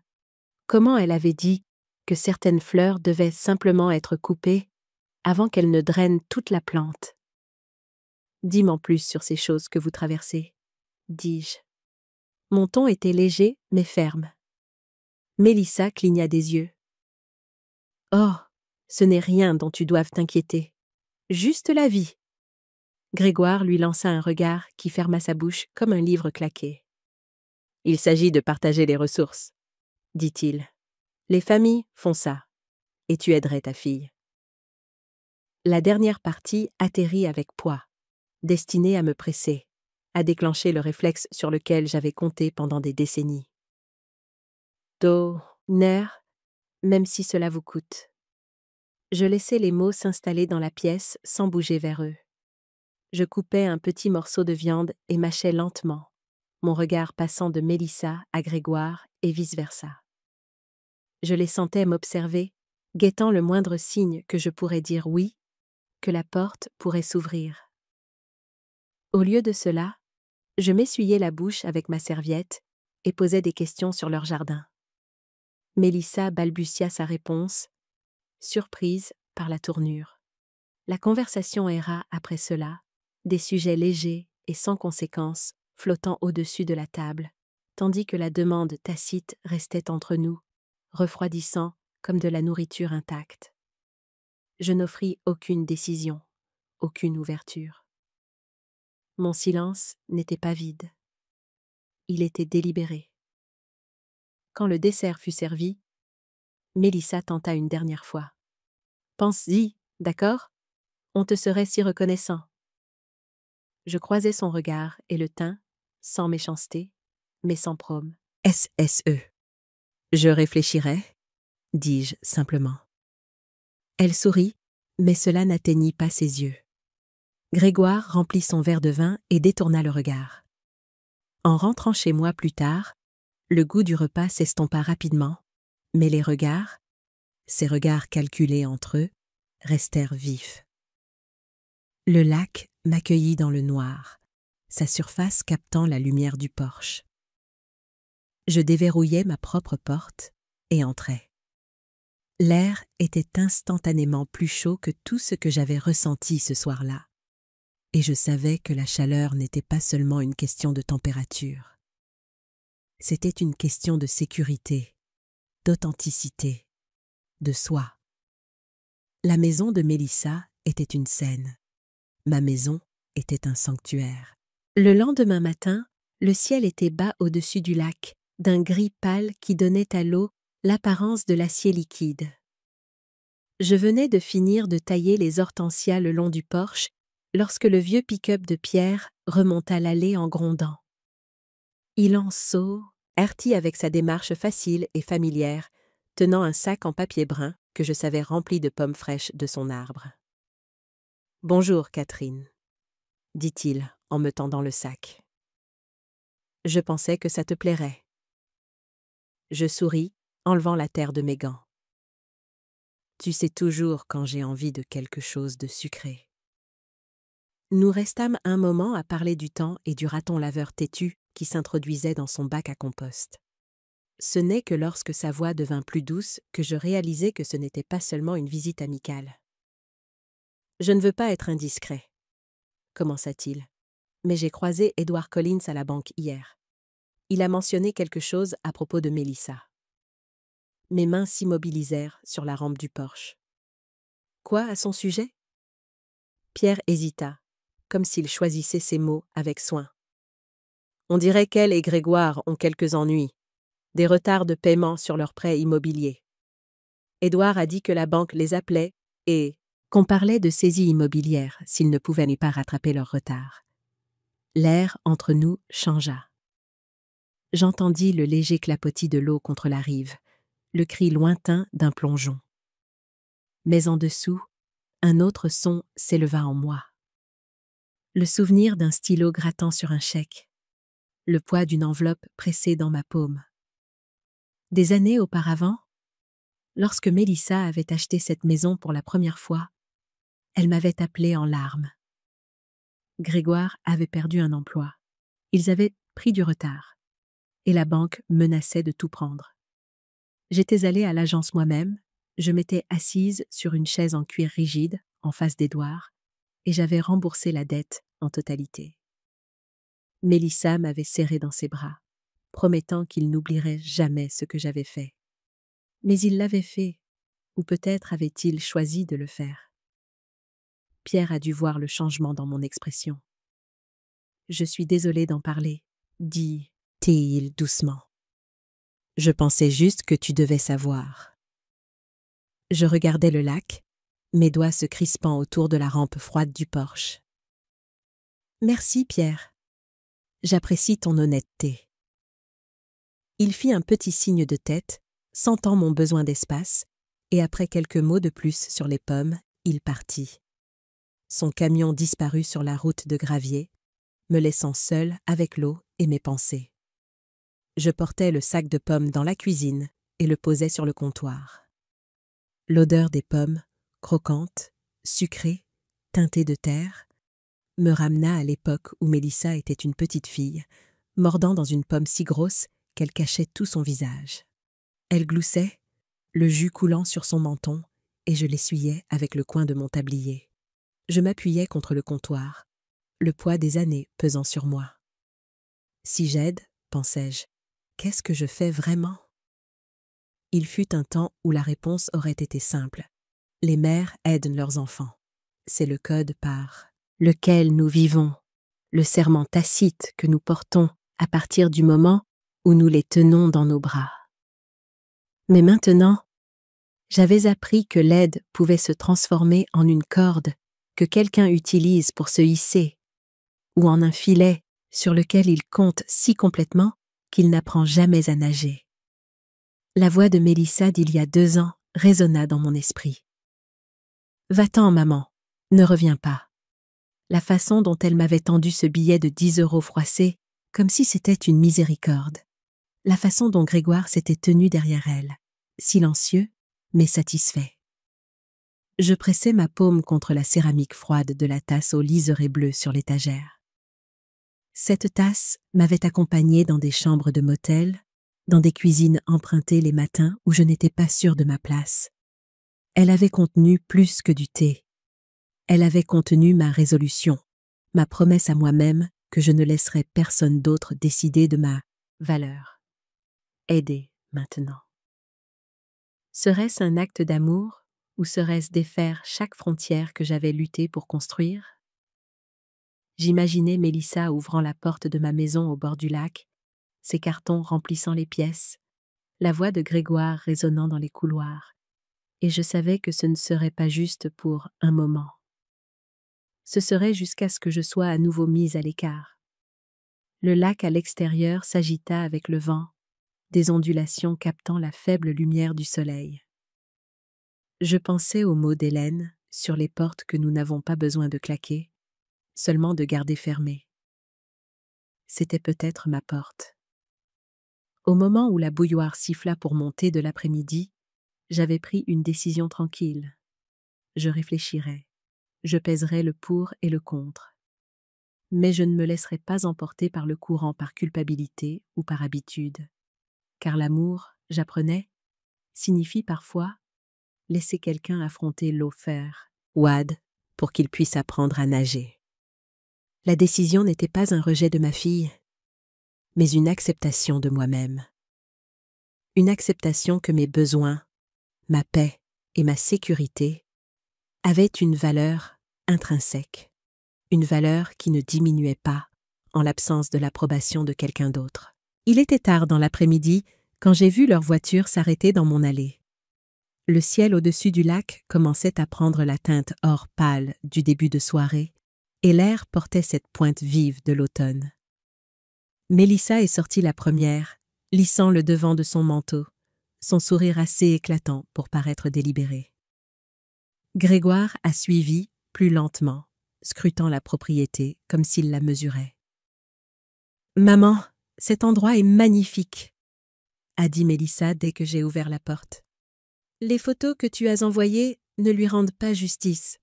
Comment elle avait dit que certaines fleurs devaient simplement être coupées avant qu'elles ne drainent toute la plante. « Dis-m'en plus sur ces choses que vous traversez, » dis-je. Mon ton était léger mais ferme. Mélissa cligna des yeux. « Oh, ce n'est rien dont tu doives t'inquiéter. Juste la vie. » Grégoire lui lança un regard qui ferma sa bouche comme un livre claqué. « Il s'agit de partager les ressources, » dit-il. « Les familles font ça, et tu aiderais ta fille. » La dernière partie atterrit avec poids, destinée à me presser, à déclencher le réflexe sur lequel j'avais compté pendant des décennies. « Nerf, même si cela vous coûte. » Je laissai les mots s'installer dans la pièce sans bouger vers eux. Je coupais un petit morceau de viande et mâchais lentement, mon regard passant de Mélissa à Grégoire et vice-versa. Je les sentais m'observer, guettant le moindre signe que je pourrais dire oui, que la porte pourrait s'ouvrir. Au lieu de cela, je m'essuyais la bouche avec ma serviette et posais des questions sur leur jardin. Mélissa balbutia sa réponse, surprise par la tournure. La conversation erra après cela, des sujets légers et sans conséquence flottant au-dessus de la table, tandis que la demande tacite restait entre nous, refroidissant comme de la nourriture intacte. Je n'offris aucune décision, aucune ouverture. Mon silence n'était pas vide. Il était délibéré. Quand le dessert fut servi, Mélissa tenta une dernière fois. « Pense-y, d'accord ? On te serait si reconnaissant. » Je croisai son regard et le tint, sans méchanceté, mais sans prome. « SSE. Je réfléchirai, » dis-je simplement. Elle sourit, mais cela n'atteignit pas ses yeux. Grégoire remplit son verre de vin et détourna le regard. En rentrant chez moi plus tard, le goût du repas s'estompa rapidement, mais les regards, ces regards calculés entre eux, restèrent vifs. Le lac m'accueillit dans le noir, sa surface captant la lumière du porche. Je déverrouillai ma propre porte et entrai. L'air était instantanément plus chaud que tout ce que j'avais ressenti ce soir-là, et je savais que la chaleur n'était pas seulement une question de température. C'était une question de sécurité, d'authenticité, de soi. La maison de Mélissa était une scène. Ma maison était un sanctuaire. Le lendemain matin, le ciel était bas au-dessus du lac, d'un gris pâle qui donnait à l'eau l'apparence de l'acier liquide. Je venais de finir de tailler les hortensias le long du porche lorsque le vieux pick-up de Pierre remonta l'allée en grondant. Ilanceau, Artie avec sa démarche facile et familière, tenant un sac en papier brun que je savais rempli de pommes fraîches de son arbre. « Bonjour, Catherine, » dit-il en me tendant le sac. « Je pensais que ça te plairait. » Je souris, enlevant la terre de mes gants. Tu sais toujours quand j'ai envie de quelque chose de sucré. Nous restâmes un moment à parler du temps et du raton laveur têtu qui s'introduisait dans son bac à compost. Ce n'est que lorsque sa voix devint plus douce que je réalisai que ce n'était pas seulement une visite amicale. « Je ne veux pas être indiscret, » commença-t-il, « mais j'ai croisé Edward Collins à la banque hier. Il a mentionné quelque chose à propos de Mélissa. » Mes mains s'immobilisèrent sur la rampe du porche. Quoi à son sujet? Pierre hésita, comme s'il choisissait ses mots avec soin. On dirait qu'elle et Grégoire ont quelques ennuis, des retards de paiement sur leurs prêts immobiliers. Édouard a dit que la banque les appelait et qu'on parlait de saisie immobilière s'ils ne pouvaient pas rattraper leur retard. L'air entre nous changea. J'entendis le léger clapotis de l'eau contre la rive, le cri lointain d'un plongeon. Mais en dessous, un autre son s'éleva en moi. Le souvenir d'un stylo grattant sur un chèque, le poids d'une enveloppe pressée dans ma paume. Des années auparavant, lorsque Mélissa avait acheté cette maison pour la première fois, elle m'avait appelée en larmes. Grégoire avait perdu un emploi. Ils avaient pris du retard. Et la banque menaçait de tout prendre. J'étais allée à l'agence moi-même, je m'étais assise sur une chaise en cuir rigide, en face d'Édouard, et j'avais remboursé la dette en totalité. Mélissa m'avait serré dans ses bras, promettant qu'il n'oublierait jamais ce que j'avais fait. Mais il l'avait fait, ou peut-être avait-il choisi de le faire. Pierre a dû voir le changement dans mon expression. « Je suis désolée d'en parler, » dit-il doucement. « Je pensais juste que tu devais savoir. » Je regardais le lac, mes doigts se crispant autour de la rampe froide du porche. « Merci, Pierre. J'apprécie ton honnêteté. » Il fit un petit signe de tête, sentant mon besoin d'espace, et après quelques mots de plus sur les pommes, il partit. Son camion disparut sur la route de gravier, me laissant seule avec l'eau et mes pensées. Je portais le sac de pommes dans la cuisine et le posais sur le comptoir. L'odeur des pommes, croquantes, sucrées, teintées de terre, me ramena à l'époque où Mélissa était une petite fille, mordant dans une pomme si grosse qu'elle cachait tout son visage. Elle gloussait, le jus coulant sur son menton, et je l'essuyais avec le coin de mon tablier. Je m'appuyais contre le comptoir, le poids des années pesant sur moi. Si j'aide, pensais-je, qu'est-ce que je fais vraiment? Il fut un temps où la réponse aurait été simple. Les mères aident leurs enfants. C'est le code par lequel nous vivons, le serment tacite que nous portons à partir du moment où nous les tenons dans nos bras. Mais maintenant, j'avais appris que l'aide pouvait se transformer en une corde que quelqu'un utilise pour se hisser, ou en un filet sur lequel il compte si complètement qu'il n'apprend jamais à nager. La voix de Mélissa d'il y a 2 ans résonna dans mon esprit. « Va-t'en, maman, ne reviens pas. » La façon dont elle m'avait tendu ce billet de 10 € froissé, comme si c'était une miséricorde. La façon dont Grégoire s'était tenu derrière elle, silencieux, mais satisfait. Je pressai ma paume contre la céramique froide de la tasse au liseré bleu sur l'étagère. Cette tasse m'avait accompagnée dans des chambres de motel, dans des cuisines empruntées les matins où je n'étais pas sûre de ma place. Elle avait contenu plus que du thé. Elle avait contenu ma résolution, ma promesse à moi-même que je ne laisserais personne d'autre décider de ma valeur. Aider maintenant. Serait-ce un acte d'amour ou serait-ce défaire chaque frontière que j'avais lutté pour construire? J'imaginais Mélissa ouvrant la porte de ma maison au bord du lac, ses cartons remplissant les pièces, la voix de Grégoire résonnant dans les couloirs, et je savais que ce ne serait pas juste pour un moment. Ce serait jusqu'à ce que je sois à nouveau mise à l'écart. Le lac à l'extérieur s'agita avec le vent, des ondulations captant la faible lumière du soleil. Je pensais aux mots d'Hélène sur les portes que nous n'avons pas besoin de claquer, seulement de garder fermées. C'était peut-être ma porte. Au moment où la bouilloire siffla pour monter de l'après-midi, J'avais pris une décision tranquille. Je réfléchirais. Je pèserais le pour et le contre. Mais je ne me laisserai pas emporter par le courant par culpabilité ou par habitude. Car l'amour, j'apprenais, signifie parfois laisser quelqu'un affronter l'eau fer, Wad, pour qu'il puisse apprendre à nager. La décision n'était pas un rejet de ma fille, mais une acceptation de moi-même. Une acceptation que mes besoins, ma paix et ma sécurité avaient une valeur intrinsèque, une valeur qui ne diminuait pas en l'absence de l'approbation de quelqu'un d'autre. Il était tard dans l'après-midi quand j'ai vu leur voiture s'arrêter dans mon allée. Le ciel au-dessus du lac commençait à prendre la teinte or pâle du début de soirée, et l'air portait cette pointe vive de l'automne. Mélissa est sortie la première, lissant le devant de son manteau, son sourire assez éclatant pour paraître délibéré. Grégoire a suivi, plus lentement, scrutant la propriété comme s'il la mesurait. « Maman, cet endroit est magnifique !» a dit Mélissa dès que j'ai ouvert la porte. « Les photos que tu as envoyées ne lui rendent pas justice. »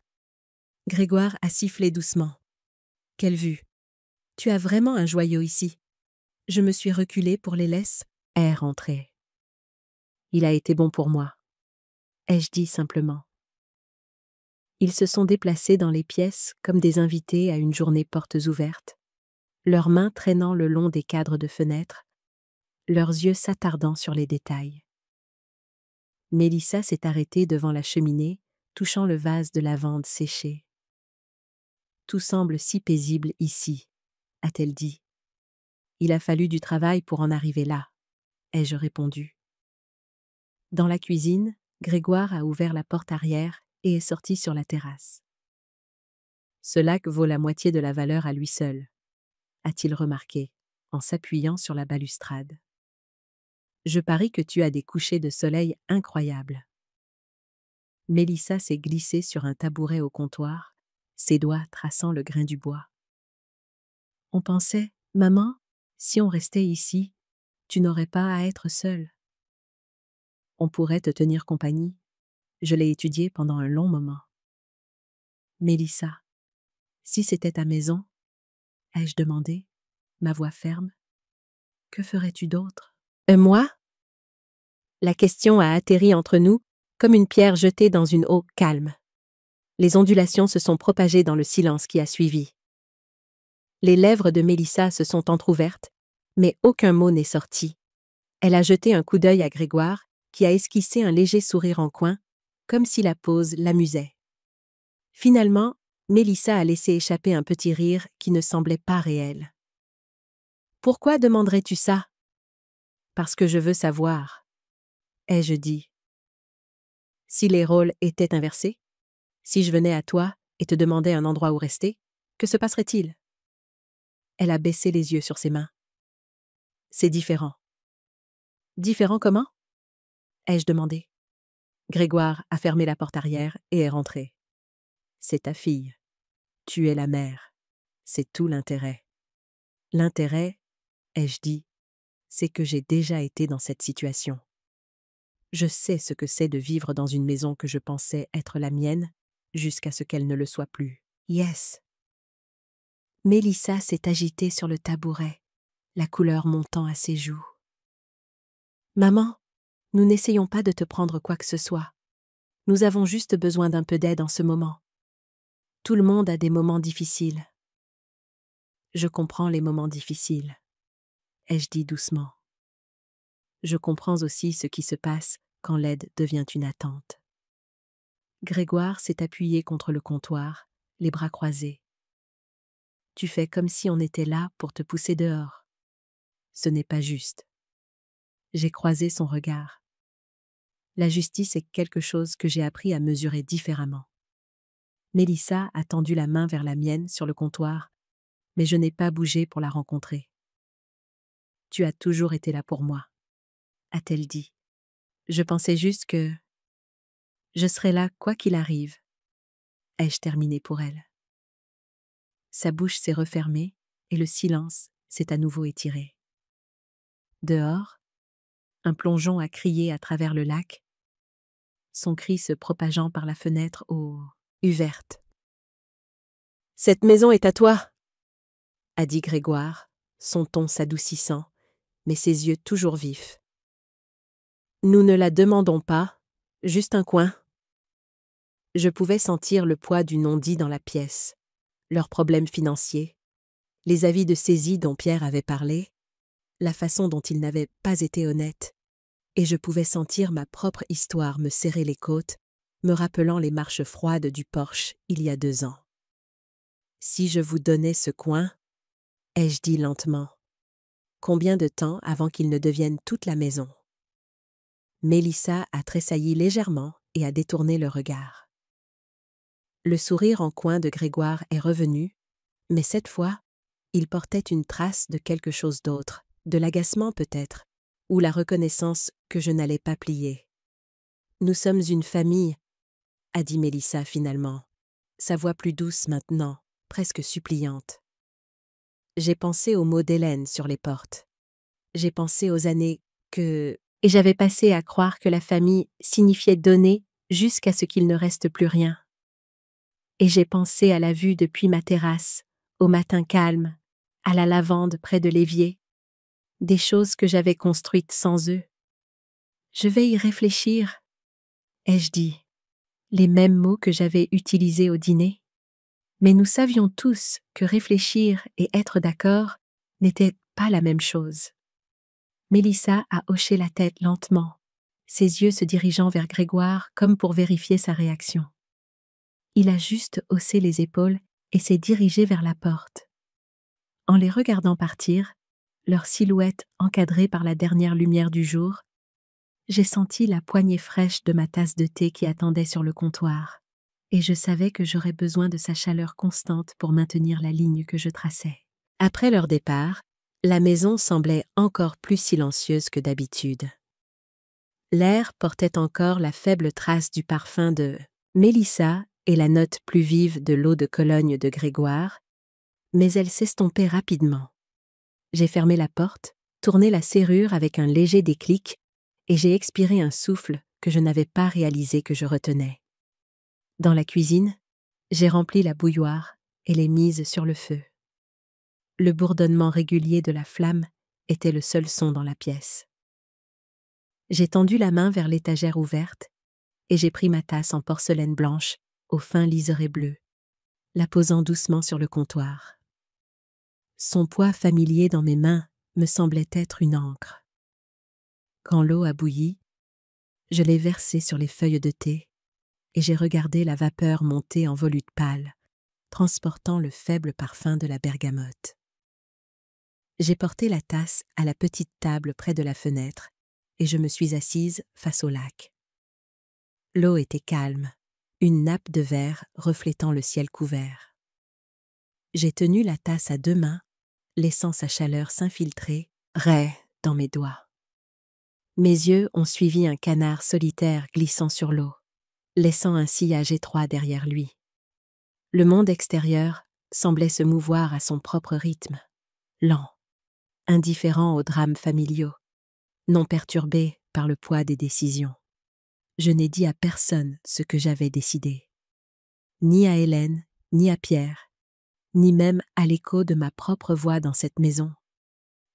Grégoire a sifflé doucement. « Quelle vue! Tu as vraiment un joyau ici. » Je me suis reculée pour les laisses, est rentrée. « Il a été bon pour moi, » ai-je dit simplement. Ils se sont déplacés dans les pièces comme des invités à une journée portes ouvertes, leurs mains traînant le long des cadres de fenêtres, leurs yeux s'attardant sur les détails. Mélissa s'est arrêtée devant la cheminée, touchant le vase de lavande séché. « Tout semble si paisible ici, » a-t-elle dit. « Il a fallu du travail pour en arriver là, » ai-je répondu. Dans la cuisine, Grégoire a ouvert la porte arrière et est sorti sur la terrasse. « Ce lac vaut la moitié de la valeur à lui seul, » a-t-il remarqué, en s'appuyant sur la balustrade. « Je parie que tu as des couchers de soleil incroyables. » Mélissa s'est glissée sur un tabouret au comptoir, ses doigts traçant le grain du bois. « On pensait, maman, si on restait ici, tu n'aurais pas à être seule. » « On pourrait te tenir compagnie. Je l'ai étudié pendant un long moment. » « Mélissa, si c'était ta maison, » ai-je demandé, ma voix ferme, « que ferais-tu d'autre ?»« Moi ?» La question a atterri entre nous comme une pierre jetée dans une eau calme. Les ondulations se sont propagées dans le silence qui a suivi. Les lèvres de Mélissa se sont entr'ouvertes, mais aucun mot n'est sorti. Elle a jeté un coup d'œil à Grégoire, qui a esquissé un léger sourire en coin, comme si la pose l'amusait. Finalement, Mélissa a laissé échapper un petit rire qui ne semblait pas réel. « Pourquoi demanderais-tu ça ?»« Parce que je veux savoir, » ai-je dit. « Si les rôles étaient inversés, si je venais à toi et te demandais un endroit où rester, que se passerait-il ?» Elle a baissé les yeux sur ses mains. « C'est différent. »« Différent comment ?» ai-je demandé. Grégoire a fermé la porte arrière et est rentré. « C'est ta fille. Tu es la mère. C'est tout l'intérêt. » L'intérêt, ai-je dit, c'est que j'ai déjà été dans cette situation. Je sais ce que c'est de vivre dans une maison que je pensais être la mienne, jusqu'à ce qu'elle ne le soit plus. Yes. Mélissa s'est agitée sur le tabouret, la couleur montant à ses joues. Maman, nous n'essayons pas de te prendre quoi que ce soit. Nous avons juste besoin d'un peu d'aide en ce moment. Tout le monde a des moments difficiles. Je comprends les moments difficiles, ai-je dit doucement. Je comprends aussi ce qui se passe quand l'aide devient une attente. Grégoire s'est appuyé contre le comptoir, les bras croisés. Tu fais comme si on était là pour te pousser dehors. Ce n'est pas juste. J'ai croisé son regard. La justice est quelque chose que j'ai appris à mesurer différemment. Mélissa a tendu la main vers la mienne sur le comptoir, mais je n'ai pas bougé pour la rencontrer. Tu as toujours été là pour moi, a-t-elle dit. Je pensais juste que je serais là quoi qu'il arrive, ai-je terminé pour elle. Sa bouche s'est refermée et le silence s'est à nouveau étiré. Dehors, un plongeon a crié à travers le lac. son cri se propageant par la fenêtre aux ouvertes. « Cette maison est à toi !» a dit Grégoire, son ton s'adoucissant, mais ses yeux toujours vifs. « Nous ne la demandons pas, juste un coin. » Je pouvais sentir le poids du non-dit dans la pièce, leurs problèmes financiers, les avis de saisie dont Pierre avait parlé, la façon dont il n'avait pas été honnête, et je pouvais sentir ma propre histoire me serrer les côtes, me rappelant les marches froides du porche il y a 2 ans. « Si je vous donnais ce coin, » ai-je dit lentement, « combien de temps avant qu'il ne devienne toute la maison ?» Mélissa a tressailli légèrement et a détourné le regard. Le sourire en coin de Grégoire est revenu, mais cette fois, il portait une trace de quelque chose d'autre, de l'agacement peut-être, ou la reconnaissance que je n'allais pas plier. « Nous sommes une famille, » a dit Mélissa finalement, sa voix plus douce maintenant, presque suppliante. J'ai pensé aux mots d'Hélène sur les portes. J'ai pensé aux années que... Et j'avais passé à croire que la famille signifiait donner jusqu'à ce qu'il ne reste plus rien. Et j'ai pensé à la vue depuis ma terrasse, au matin calme, à la lavande près de l'évier, des choses que j'avais construites sans eux. Je vais y réfléchir, ai-je dit, les mêmes mots que j'avais utilisés au dîner. Mais nous savions tous que réfléchir et être d'accord n'étaient pas la même chose. Mélissa a hoché la tête lentement, ses yeux se dirigeant vers Grégoire comme pour vérifier sa réaction. Il a juste haussé les épaules et s'est dirigé vers la porte. En les regardant partir, leur silhouette encadrée par la dernière lumière du jour, j'ai senti la poignée fraîche de ma tasse de thé qui attendait sur le comptoir, et je savais que j'aurais besoin de sa chaleur constante pour maintenir la ligne que je traçais. Après leur départ, la maison semblait encore plus silencieuse que d'habitude. L'air portait encore la faible trace du parfum de Mélissa et la note plus vive de l'eau de Cologne de Grégoire, mais elle s'estompait rapidement. J'ai fermé la porte, tourné la serrure avec un léger déclic, et j'ai expiré un souffle que je n'avais pas réalisé que je retenais. Dans la cuisine, j'ai rempli la bouilloire et l'ai mise sur le feu. Le bourdonnement régulier de la flamme était le seul son dans la pièce. J'ai tendu la main vers l'étagère ouverte et j'ai pris ma tasse en porcelaine blanche au fin liseré bleu, la posant doucement sur le comptoir. Son poids familier dans mes mains me semblait être une encre. Quand l'eau a bouilli, je l'ai versée sur les feuilles de thé et j'ai regardé la vapeur monter en volute pâle, transportant le faible parfum de la bergamote. J'ai porté la tasse à la petite table près de la fenêtre et je me suis assise face au lac. L'eau était calme, une nappe de verre reflétant le ciel couvert. J'ai tenu la tasse à 2 mains, laissant sa chaleur s'infiltrer, raie, dans mes doigts. Mes yeux ont suivi un canard solitaire glissant sur l'eau, laissant un sillage étroit derrière lui. Le monde extérieur semblait se mouvoir à son propre rythme, lent, indifférent aux drames familiaux, non perturbé par le poids des décisions. Je n'ai dit à personne ce que j'avais décidé. Ni à Hélène, ni à Pierre, ni même à l'écho de ma propre voix dans cette maison.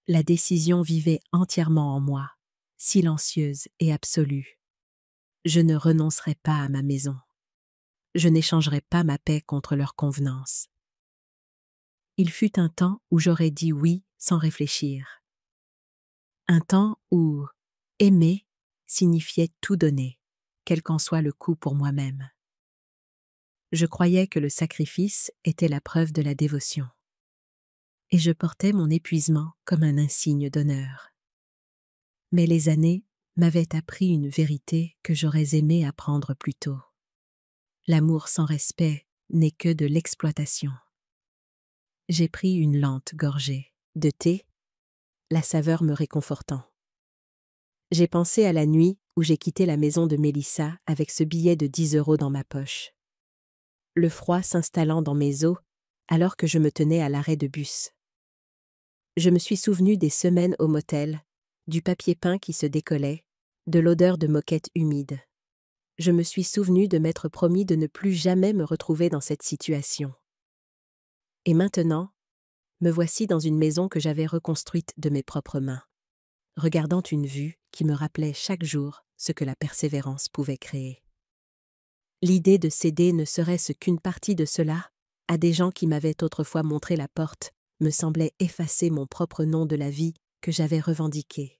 La décision vivait entièrement en moi, silencieuse et absolue. Je ne renoncerai pas à ma maison. Je n'échangerai pas ma paix contre leur convenance. Il fut un temps où j'aurais dit oui sans réfléchir. Un temps où aimer signifiait tout donner, quel qu'en soit le coût pour moi-même. Je croyais que le sacrifice était la preuve de la dévotion. Et je portais mon épuisement comme un insigne d'honneur. Mais les années m'avaient appris une vérité que j'aurais aimé apprendre plus tôt. L'amour sans respect n'est que de l'exploitation. J'ai pris une lente gorgée de thé, la saveur me réconfortant. J'ai pensé à la nuit où j'ai quitté la maison de Mélissa avec ce billet de 10 € dans ma poche. Le froid s'installant dans mes os alors que je me tenais à l'arrêt de bus. Je me suis souvenu des semaines au motel, du papier peint qui se décollait, de l'odeur de moquette humide. je me suis souvenu de m'être promis de ne plus jamais me retrouver dans cette situation. Et maintenant, me voici dans une maison que j'avais reconstruite de mes propres mains, regardant une vue qui me rappelait chaque jour ce que la persévérance pouvait créer. L'idée de céder ne serait-ce qu'une partie de cela à des gens qui m'avaient autrefois montré la porte me semblait effacer mon propre nom de la vie que j'avais revendiquée.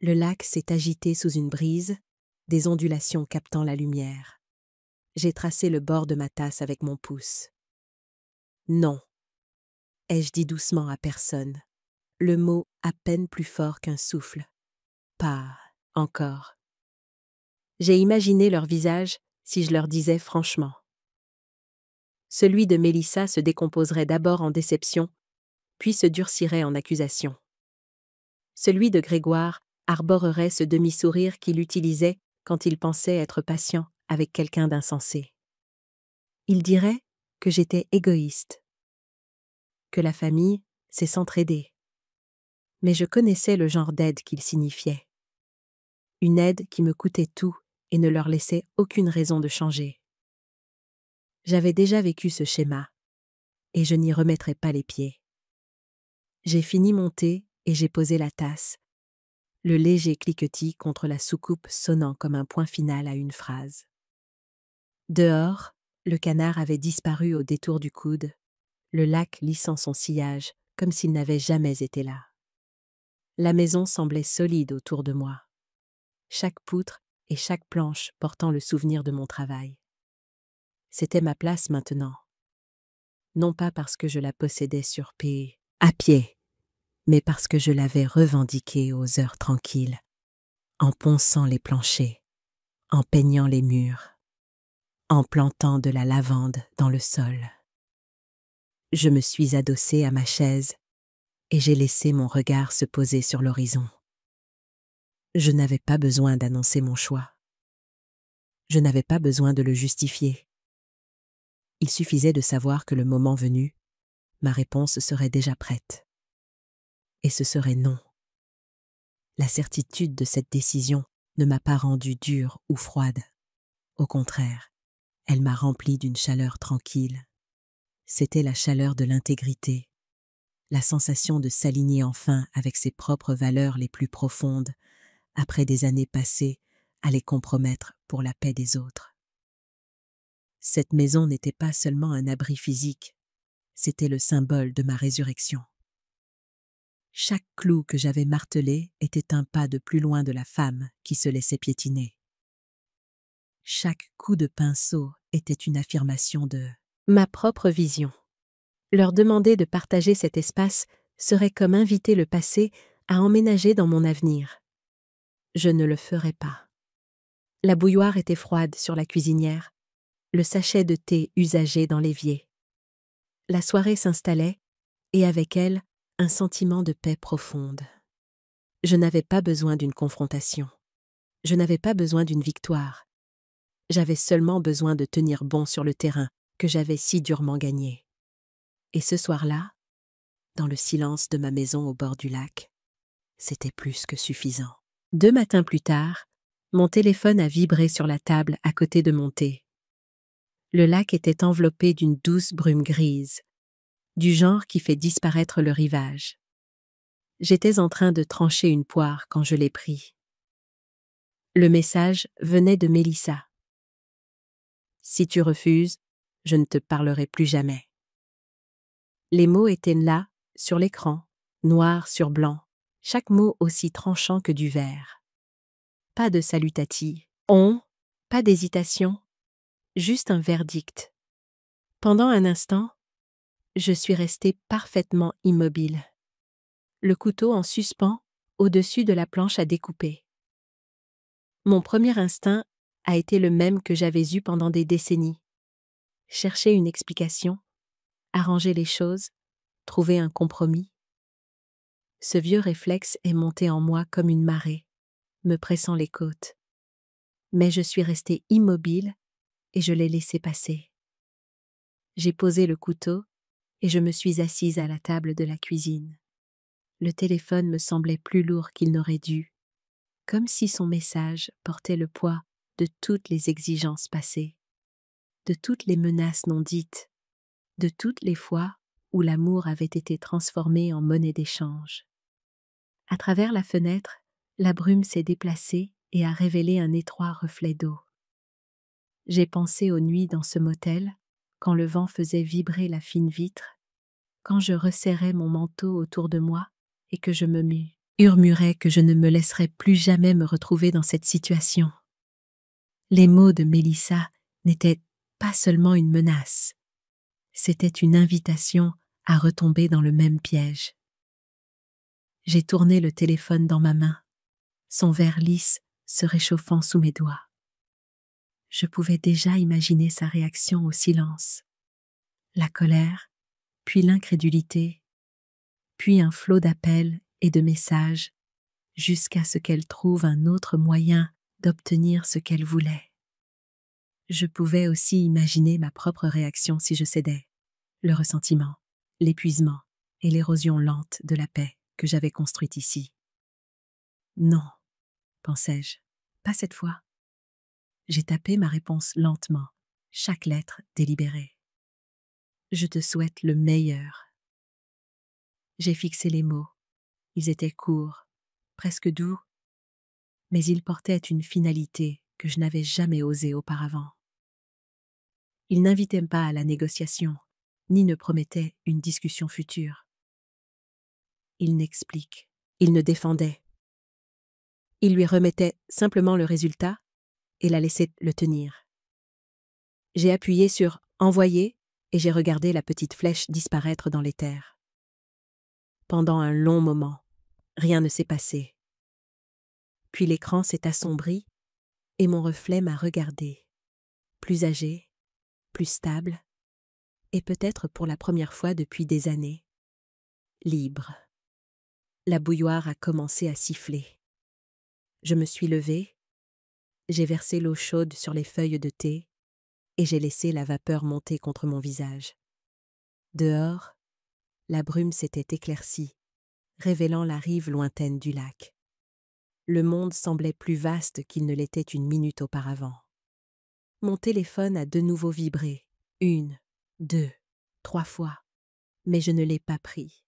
Le lac s'est agité sous une brise, des ondulations captant la lumière. J'ai tracé le bord de ma tasse avec mon pouce. Non, ai-je dit doucement à personne, le mot à peine plus fort qu'un souffle. Pas encore. J'ai imaginé leur visage si je leur disais franchement. Celui de Mélissa se décomposerait d'abord en déception, puis se durcirait en accusation. Celui de Grégoire arborerait ce demi-sourire qu'il utilisait quand il pensait être patient avec quelqu'un d'insensé. Il dirait que j'étais égoïste, que la famille, c'est s'entraider. Mais je connaissais le genre d'aide qu'il signifiait. Une aide qui me coûtait tout et ne leur laissait aucune raison de changer. J'avais déjà vécu ce schéma, et je n'y remettrai pas les pieds. J'ai fini mon thé et j'ai posé la tasse, le léger cliquetis contre la soucoupe sonnant comme un point final à une phrase. Dehors, le canard avait disparu au détour du coude, le lac lissant son sillage comme s'il n'avait jamais été là. La maison semblait solide autour de moi, chaque poutre et chaque planche portant le souvenir de mon travail. C'était ma place maintenant. Non pas parce que je la possédais sur pied, à pied, mais parce que je l'avais revendiquée aux heures tranquilles, en ponçant les planchers, en peignant les murs, en plantant de la lavande dans le sol. Je me suis adossée à ma chaise et j'ai laissé mon regard se poser sur l'horizon. Je n'avais pas besoin d'annoncer mon choix. Je n'avais pas besoin de le justifier. Il suffisait de savoir que le moment venu, ma réponse serait déjà prête. Et ce serait non. La certitude de cette décision ne m'a pas rendue dure ou froide. Au contraire, elle m'a remplie d'une chaleur tranquille. C'était la chaleur de l'intégrité, la sensation de s'aligner enfin avec ses propres valeurs les plus profondes, après des années passées à les compromettre pour la paix des autres. Cette maison n'était pas seulement un abri physique, c'était le symbole de ma résurrection. Chaque clou que j'avais martelé était un pas de plus loin de la femme qui se laissait piétiner. Chaque coup de pinceau était une affirmation de ma propre vision. Leur demander de partager cet espace serait comme inviter le passé à emménager dans mon avenir. Je ne le ferais pas. La bouilloire était froide sur la cuisinière, le sachet de thé usagé dans l'évier. La soirée s'installait, et avec elle, un sentiment de paix profonde. Je n'avais pas besoin d'une confrontation. Je n'avais pas besoin d'une victoire. J'avais seulement besoin de tenir bon sur le terrain que j'avais si durement gagné. Et ce soir-là, dans le silence de ma maison au bord du lac, c'était plus que suffisant. 2 matins plus tard, mon téléphone a vibré sur la table à côté de mon thé. Le lac était enveloppé d'une douce brume grise, du genre qui fait disparaître le rivage. J'étais en train de trancher une poire quand je l'ai pris. Le message venait de Mélissa. « Si tu refuses, je ne te parlerai plus jamais. » Les mots étaient là, sur l'écran, noir sur blanc, chaque mot aussi tranchant que du verre. Pas de salutatis, pas d'hésitation, juste un verdict. Pendant un instant, je suis restée parfaitement immobile, le couteau en suspens au-dessus de la planche à découper. Mon premier instinct a été le même que j'avais eu pendant des décennies. Chercher une explication, arranger les choses, trouver un compromis. Ce vieux réflexe est monté en moi comme une marée, me pressant les côtes. Mais je suis restée immobile et je l'ai laissé passer. J'ai posé le couteau et je me suis assise à la table de la cuisine. Le téléphone me semblait plus lourd qu'il n'aurait dû, comme si son message portait le poids de toutes les exigences passées, de toutes les menaces non dites, de toutes les fois où l'amour avait été transformé en monnaie d'échange. À travers la fenêtre, la brume s'est déplacée et a révélé un étroit reflet d'eau. J'ai pensé aux nuits dans ce motel, quand le vent faisait vibrer la fine vitre, quand je resserrais mon manteau autour de moi et que je me murmurais que je ne me laisserais plus jamais me retrouver dans cette situation. Les mots de Mélissa n'étaient pas seulement une menace, c'était une invitation à retomber dans le même piège. J'ai tourné le téléphone dans ma main, son verre lisse se réchauffant sous mes doigts. Je pouvais déjà imaginer sa réaction au silence, la colère, puis l'incrédulité, puis un flot d'appels et de messages, jusqu'à ce qu'elle trouve un autre moyen d'obtenir ce qu'elle voulait. Je pouvais aussi imaginer ma propre réaction si je cédais, le ressentiment, l'épuisement et l'érosion lente de la paix que j'avais construite ici. Non, pensais-je, pas cette fois. J'ai tapé ma réponse lentement, chaque lettre délibérée. Je te souhaite le meilleur. J'ai fixé les mots. Ils étaient courts, presque doux, mais ils portaient une finalité que je n'avais jamais osée auparavant. Ils n'invitaient pas à la négociation, ni ne promettaient une discussion future. Ils n'expliquent, ils ne défendaient. Ils lui remettaient simplement le résultat et la laissaient le tenir. J'ai appuyé sur « Envoyer » et j'ai regardé la petite flèche disparaître dans l'éther. Pendant un long moment, rien ne s'est passé. Puis l'écran s'est assombri et mon reflet m'a regardé, plus âgé, plus stable, et peut-être pour la première fois depuis des années, libre. La bouilloire a commencé à siffler. Je me suis levée, j'ai versé l'eau chaude sur les feuilles de thé et j'ai laissé la vapeur monter contre mon visage. Dehors, la brume s'était éclaircie, révélant la rive lointaine du lac. Le monde semblait plus vaste qu'il ne l'était une minute auparavant. Mon téléphone a de nouveau vibré, 1, 2, 3 fois, mais je ne l'ai pas pris.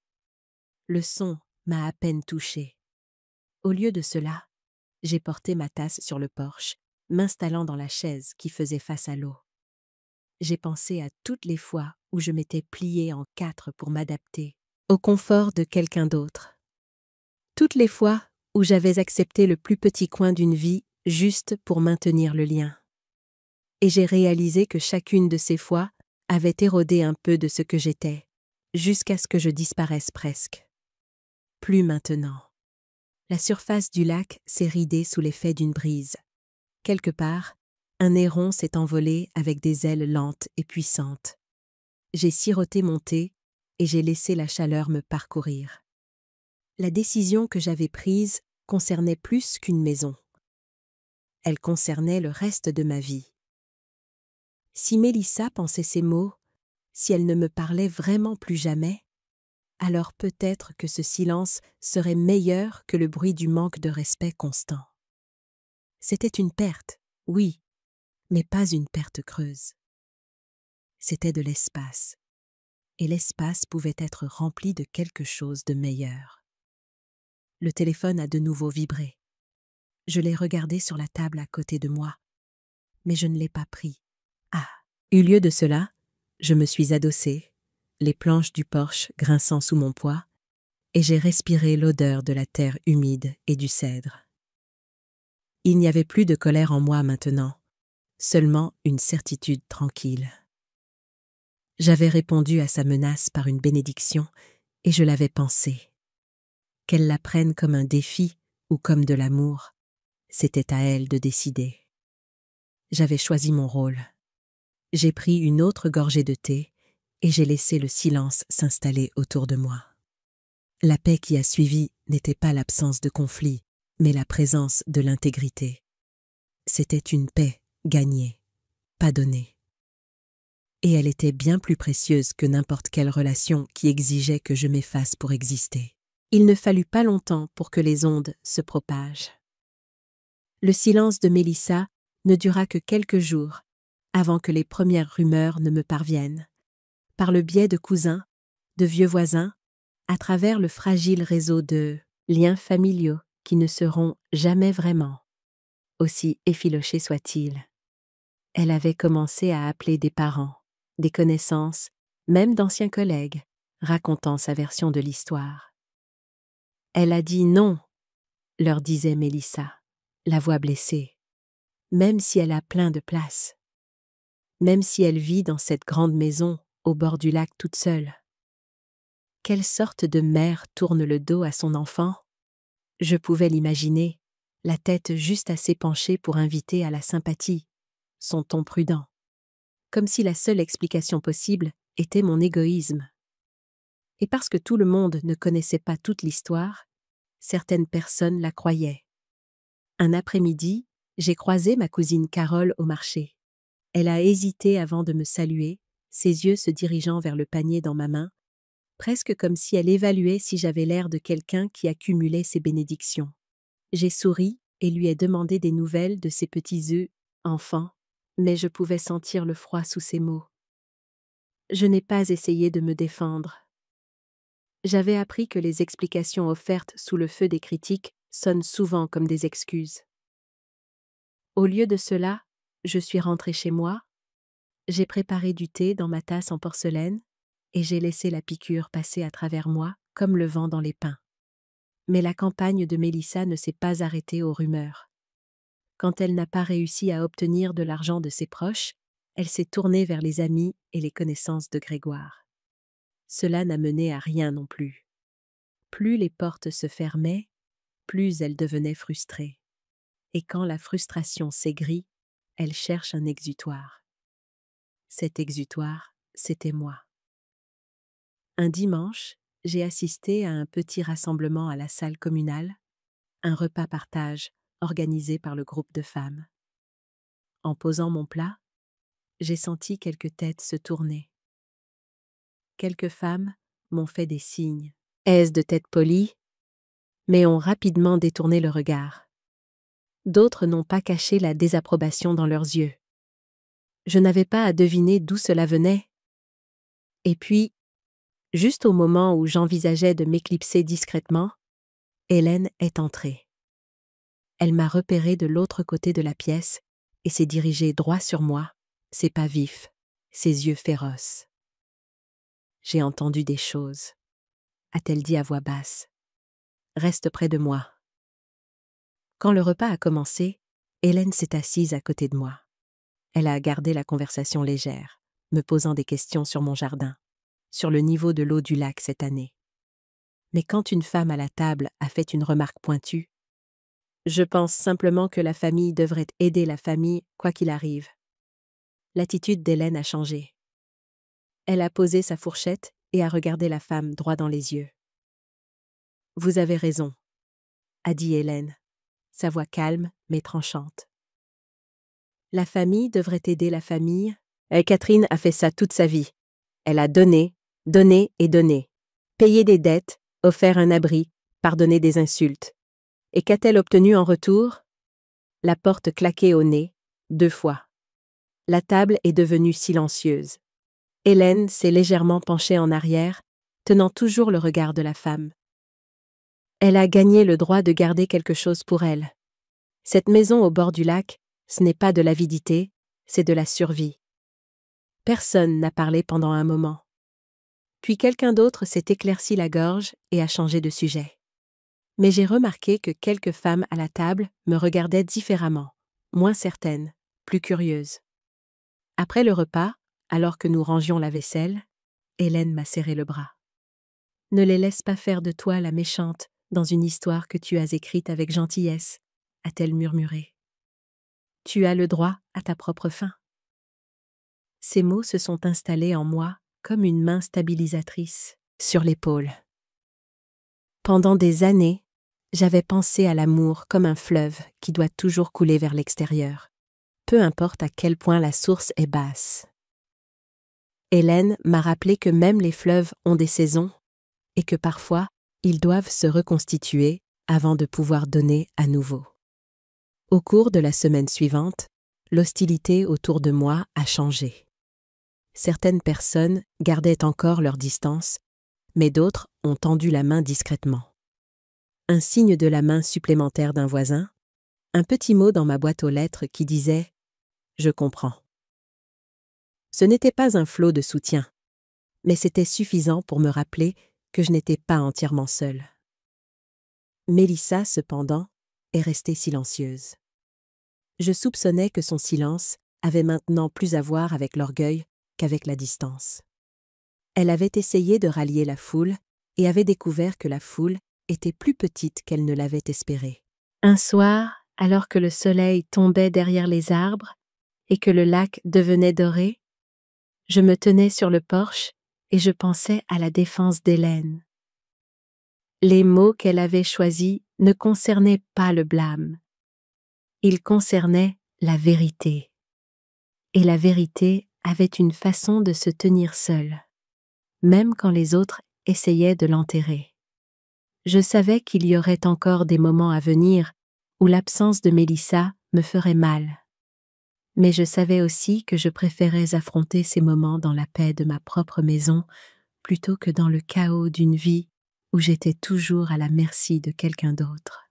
Le son m'a à peine touché. Au lieu de cela, j'ai porté ma tasse sur le porche, m'installant dans la chaise qui faisait face à l'eau. J'ai pensé à toutes les fois où je m'étais pliée en 4 pour m'adapter au confort de quelqu'un d'autre. Toutes les fois où j'avais accepté le plus petit coin d'une vie juste pour maintenir le lien. Et j'ai réalisé que chacune de ces fois avait érodé un peu de ce que j'étais, jusqu'à ce que je disparaisse presque. Plus maintenant. La surface du lac s'est ridée sous l'effet d'une brise. Quelque part, un héron s'est envolé avec des ailes lentes et puissantes. J'ai siroté mon thé et j'ai laissé la chaleur me parcourir. La décision que j'avais prise concernait plus qu'une maison. Elle concernait le reste de ma vie. Si Mélissa pensait ces mots, si elle ne me parlait vraiment plus jamais, alors peut-être que ce silence serait meilleur que le bruit du manque de respect constant. C'était une perte, oui, mais pas une perte creuse. C'était de l'espace, et l'espace pouvait être rempli de quelque chose de meilleur. Le téléphone a de nouveau vibré. Je l'ai regardé sur la table à côté de moi, mais je ne l'ai pas pris. Ah, au lieu de cela, je me suis adossée, les planches du porche grinçant sous mon poids, et j'ai respiré l'odeur de la terre humide et du cèdre. Il n'y avait plus de colère en moi maintenant, seulement une certitude tranquille. J'avais répondu à sa menace par une bénédiction, et je l'avais pensé. Qu'elle la prenne comme un défi ou comme de l'amour, c'était à elle de décider. J'avais choisi mon rôle. J'ai pris une autre gorgée de thé et j'ai laissé le silence s'installer autour de moi. La paix qui a suivi n'était pas l'absence de conflit, mais la présence de l'intégrité. C'était une paix gagnée, pas donnée. Et elle était bien plus précieuse que n'importe quelle relation qui exigeait que je m'efface pour exister. Il ne fallut pas longtemps pour que les ondes se propagent. Le silence de Mélissa ne dura que quelques jours, avant que les premières rumeurs ne me parviennent. Par le biais de cousins, de vieux voisins, à travers le fragile réseau de liens familiaux qui ne seront jamais vraiment, aussi effilochés soient-ils. Elle avait commencé à appeler des parents, des connaissances, même d'anciens collègues, racontant sa version de l'histoire. Elle a dit non, leur disait Mélissa, la voix blessée, même si elle a plein de place, même si elle vit dans cette grande maison au bord du lac toute seule. Quelle sorte de mère tourne le dos à son enfant? Je pouvais l'imaginer, la tête juste assez penchée pour inviter à la sympathie, son ton prudent, comme si la seule explication possible était mon égoïsme. Et parce que tout le monde ne connaissait pas toute l'histoire, certaines personnes la croyaient. Un après-midi, j'ai croisé ma cousine Carole au marché. Elle a hésité avant de me saluer, ses yeux se dirigeant vers le panier dans ma main, presque comme si elle évaluait si j'avais l'air de quelqu'un qui accumulait ses bénédictions. J'ai souri et lui ai demandé des nouvelles de ses petits œufs, enfants, mais je pouvais sentir le froid sous ses mots. Je n'ai pas essayé de me défendre. J'avais appris que les explications offertes sous le feu des critiques sonnent souvent comme des excuses. Au lieu de cela, je suis rentrée chez moi, j'ai préparé du thé dans ma tasse en porcelaine et j'ai laissé la piqûre passer à travers moi comme le vent dans les pins. Mais la campagne de Mélissa ne s'est pas arrêtée aux rumeurs. Quand elle n'a pas réussi à obtenir de l'argent de ses proches, elle s'est tournée vers les amis et les connaissances de Grégoire. Cela n'a mené à rien non plus. Plus les portes se fermaient, plus elle devenait frustrée. Et quand la frustration s'aigrit, elle cherche un exutoire. Cet exutoire, c'était moi. Un dimanche, j'ai assisté à un petit rassemblement à la salle communale, un repas partage organisé par le groupe de femmes. En posant mon plat, j'ai senti quelques têtes se tourner. Quelques femmes m'ont fait des signes, aises de tête polie, mais ont rapidement détourné le regard. D'autres n'ont pas caché la désapprobation dans leurs yeux. Je n'avais pas à deviner d'où cela venait. Et puis, juste au moment où j'envisageais de m'éclipser discrètement, Hélène est entrée. Elle m'a repéré de l'autre côté de la pièce et s'est dirigée droit sur moi, ses pas vifs, ses yeux féroces. J'ai entendu des choses, a-t-elle dit à voix basse. Reste près de moi. Quand le repas a commencé, Hélène s'est assise à côté de moi. Elle a gardé la conversation légère, me posant des questions sur mon jardin, sur le niveau de l'eau du lac cette année. Mais quand une femme à la table a fait une remarque pointue, je pense simplement que la famille devrait aider la famille quoi qu'il arrive. L'attitude d'Hélène a changé. Elle a posé sa fourchette et a regardé la femme droit dans les yeux. « Vous avez raison », a dit Hélène, sa voix calme mais tranchante. La famille devrait aider la famille. Catherine a fait ça toute sa vie. Elle a donné, donné et donné. Payé des dettes, offert un abri, pardonné des insultes. Et qu'a-t-elle obtenu en retour? La porte claquée au nez, 2 fois. La table est devenue silencieuse. Hélène s'est légèrement penchée en arrière, tenant toujours le regard de la femme. Elle a gagné le droit de garder quelque chose pour elle. Cette maison au bord du lac, ce n'est pas de l'avidité, c'est de la survie. Personne n'a parlé pendant un moment. Puis quelqu'un d'autre s'est éclairci la gorge et a changé de sujet. Mais j'ai remarqué que quelques femmes à la table me regardaient différemment, moins certaines, plus curieuses. Après le repas, alors que nous rangions la vaisselle, Hélène m'a serré le bras. « Ne les laisse pas faire de toi la méchante dans une histoire que tu as écrite avec gentillesse, » a-t-elle murmuré. « Tu as le droit à ta propre fin. » Ces mots se sont installés en moi comme une main stabilisatrice sur l'épaule. Pendant des années, j'avais pensé à l'amour comme un fleuve qui doit toujours couler vers l'extérieur, peu importe à quel point la source est basse. Hélène m'a rappelé que même les fleuves ont des saisons et que parfois, ils doivent se reconstituer avant de pouvoir donner à nouveau. Au cours de la semaine suivante, l'hostilité autour de moi a changé. Certaines personnes gardaient encore leur distance, mais d'autres ont tendu la main discrètement. Un signe de la main supplémentaire d'un voisin, un petit mot dans ma boîte aux lettres qui disait « Je comprends ». Ce n'était pas un flot de soutien, mais c'était suffisant pour me rappeler que je n'étais pas entièrement seule. Mélissa, cependant, est restée silencieuse. Je soupçonnais que son silence avait maintenant plus à voir avec l'orgueil qu'avec la distance. Elle avait essayé de rallier la foule et avait découvert que la foule était plus petite qu'elle ne l'avait espéré. Un soir, alors que le soleil tombait derrière les arbres et que le lac devenait doré, je me tenais sur le porche et je pensais à la défense d'Hélène. Les mots qu'elle avait choisis ne concernaient pas le blâme. Ils concernaient la vérité. Et la vérité avait une façon de se tenir seule, même quand les autres essayaient de l'enterrer. Je savais qu'il y aurait encore des moments à venir où l'absence de Mélissa me ferait mal. Mais je savais aussi que je préférais affronter ces moments dans la paix de ma propre maison plutôt que dans le chaos d'une vie où j'étais toujours à la merci de quelqu'un d'autre.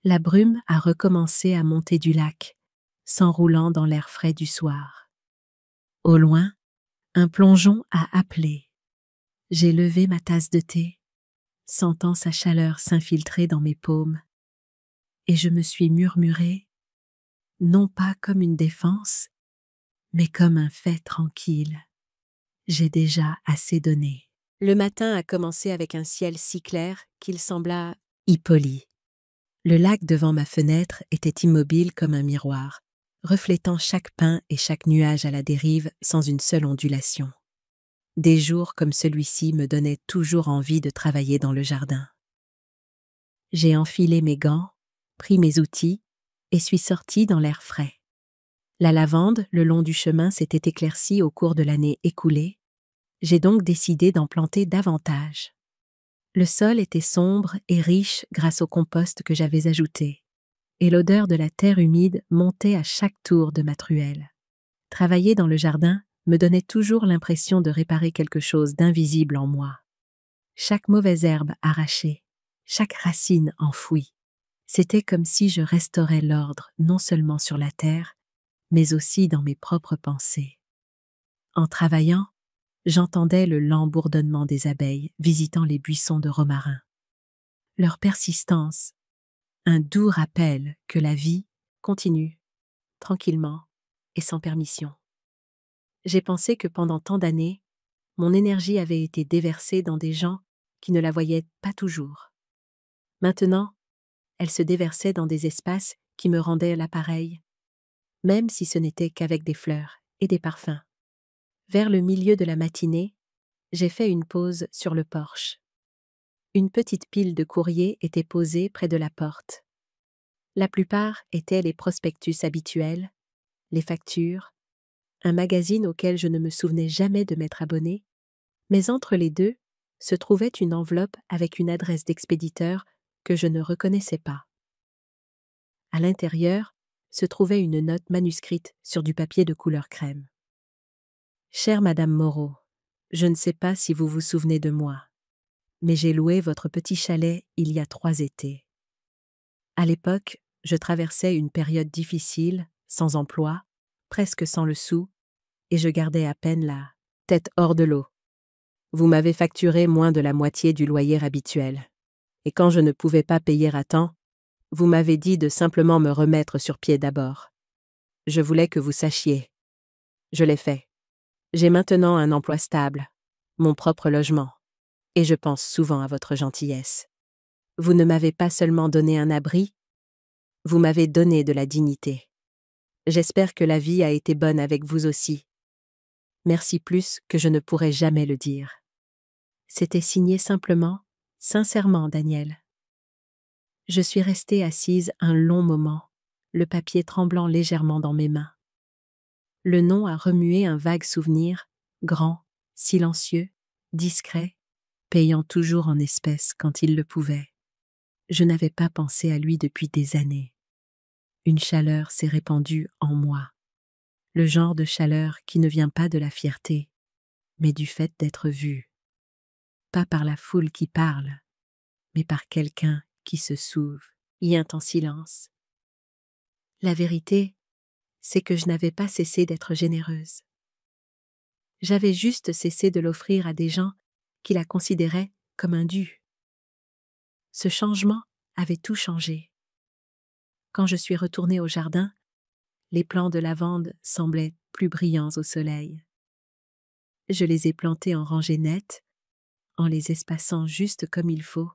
La brume a recommencé à monter du lac, s'enroulant dans l'air frais du soir. Au loin, un plongeon a appelé. J'ai levé ma tasse de thé, sentant sa chaleur s'infiltrer dans mes paumes, et je me suis murmuré, non pas comme une défense, mais comme un fait tranquille. J'ai déjà assez donné. Le matin a commencé avec un ciel si clair qu'il sembla impoli. Le lac devant ma fenêtre était immobile comme un miroir, reflétant chaque pin et chaque nuage à la dérive sans une seule ondulation. Des jours comme celui-ci me donnaient toujours envie de travailler dans le jardin. J'ai enfilé mes gants, pris mes outils et suis sortie dans l'air frais. La lavande, le long du chemin, s'était éclaircie au cours de l'année écoulée. J'ai donc décidé d'en planter davantage. Le sol était sombre et riche grâce au compost que j'avais ajouté, et l'odeur de la terre humide montait à chaque tour de ma truelle. Travailler dans le jardin me donnait toujours l'impression de réparer quelque chose d'invisible en moi. Chaque mauvaise herbe arrachée, chaque racine enfouie, c'était comme si je restaurais l'ordre non seulement sur la terre, mais aussi dans mes propres pensées. En travaillant, j'entendais le lent bourdonnement des abeilles visitant les buissons de romarin. Leur persistance, un doux rappel que la vie continue, tranquillement et sans permission. J'ai pensé que pendant tant d'années, mon énergie avait été déversée dans des gens qui ne la voyaient pas toujours. Maintenant, elle se déversait dans des espaces qui me rendaient l'appareil, même si ce n'était qu'avec des fleurs et des parfums. Vers le milieu de la matinée, j'ai fait une pause sur le porche. Une petite pile de courriers était posée près de la porte. La plupart étaient les prospectus habituels, les factures, un magazine auquel je ne me souvenais jamais de m'être abonné, mais entre les deux se trouvait une enveloppe avec une adresse d'expéditeur que je ne reconnaissais pas. À l'intérieur se trouvait une note manuscrite sur du papier de couleur crème. Chère Madame Moreau, je ne sais pas si vous vous souvenez de moi, mais j'ai loué votre petit chalet il y a 3 étés. À l'époque, je traversais une période difficile, sans emploi, presque sans le sou, et je gardais à peine la tête hors de l'eau. Vous m'avez facturé moins de la moitié du loyer habituel, et quand je ne pouvais pas payer à temps, vous m'avez dit de simplement me remettre sur pied d'abord. Je voulais que vous sachiez. Je l'ai fait. J'ai maintenant un emploi stable, mon propre logement, et je pense souvent à votre gentillesse. Vous ne m'avez pas seulement donné un abri, vous m'avez donné de la dignité. J'espère que la vie a été bonne avec vous aussi. Merci plus que je ne pourrai jamais le dire. C'était signé simplement, sincèrement, Daniel. Je suis restée assise un long moment, le papier tremblant légèrement dans mes mains. Le nom a remué un vague souvenir, grand, silencieux, discret, payant toujours en espèces quand il le pouvait. Je n'avais pas pensé à lui depuis des années. Une chaleur s'est répandue en moi. Le genre de chaleur qui ne vient pas de la fierté, mais du fait d'être vue. Pas par la foule qui parle, mais par quelqu'un qui se s'ouvre, y est en silence. La vérité, c'est que je n'avais pas cessé d'être généreuse. J'avais juste cessé de l'offrir à des gens qui la considéraient comme un dû. Ce changement avait tout changé. Quand je suis retournée au jardin, les plants de lavande semblaient plus brillants au soleil. Je les ai plantés en rangées nettes, en les espaçant juste comme il faut,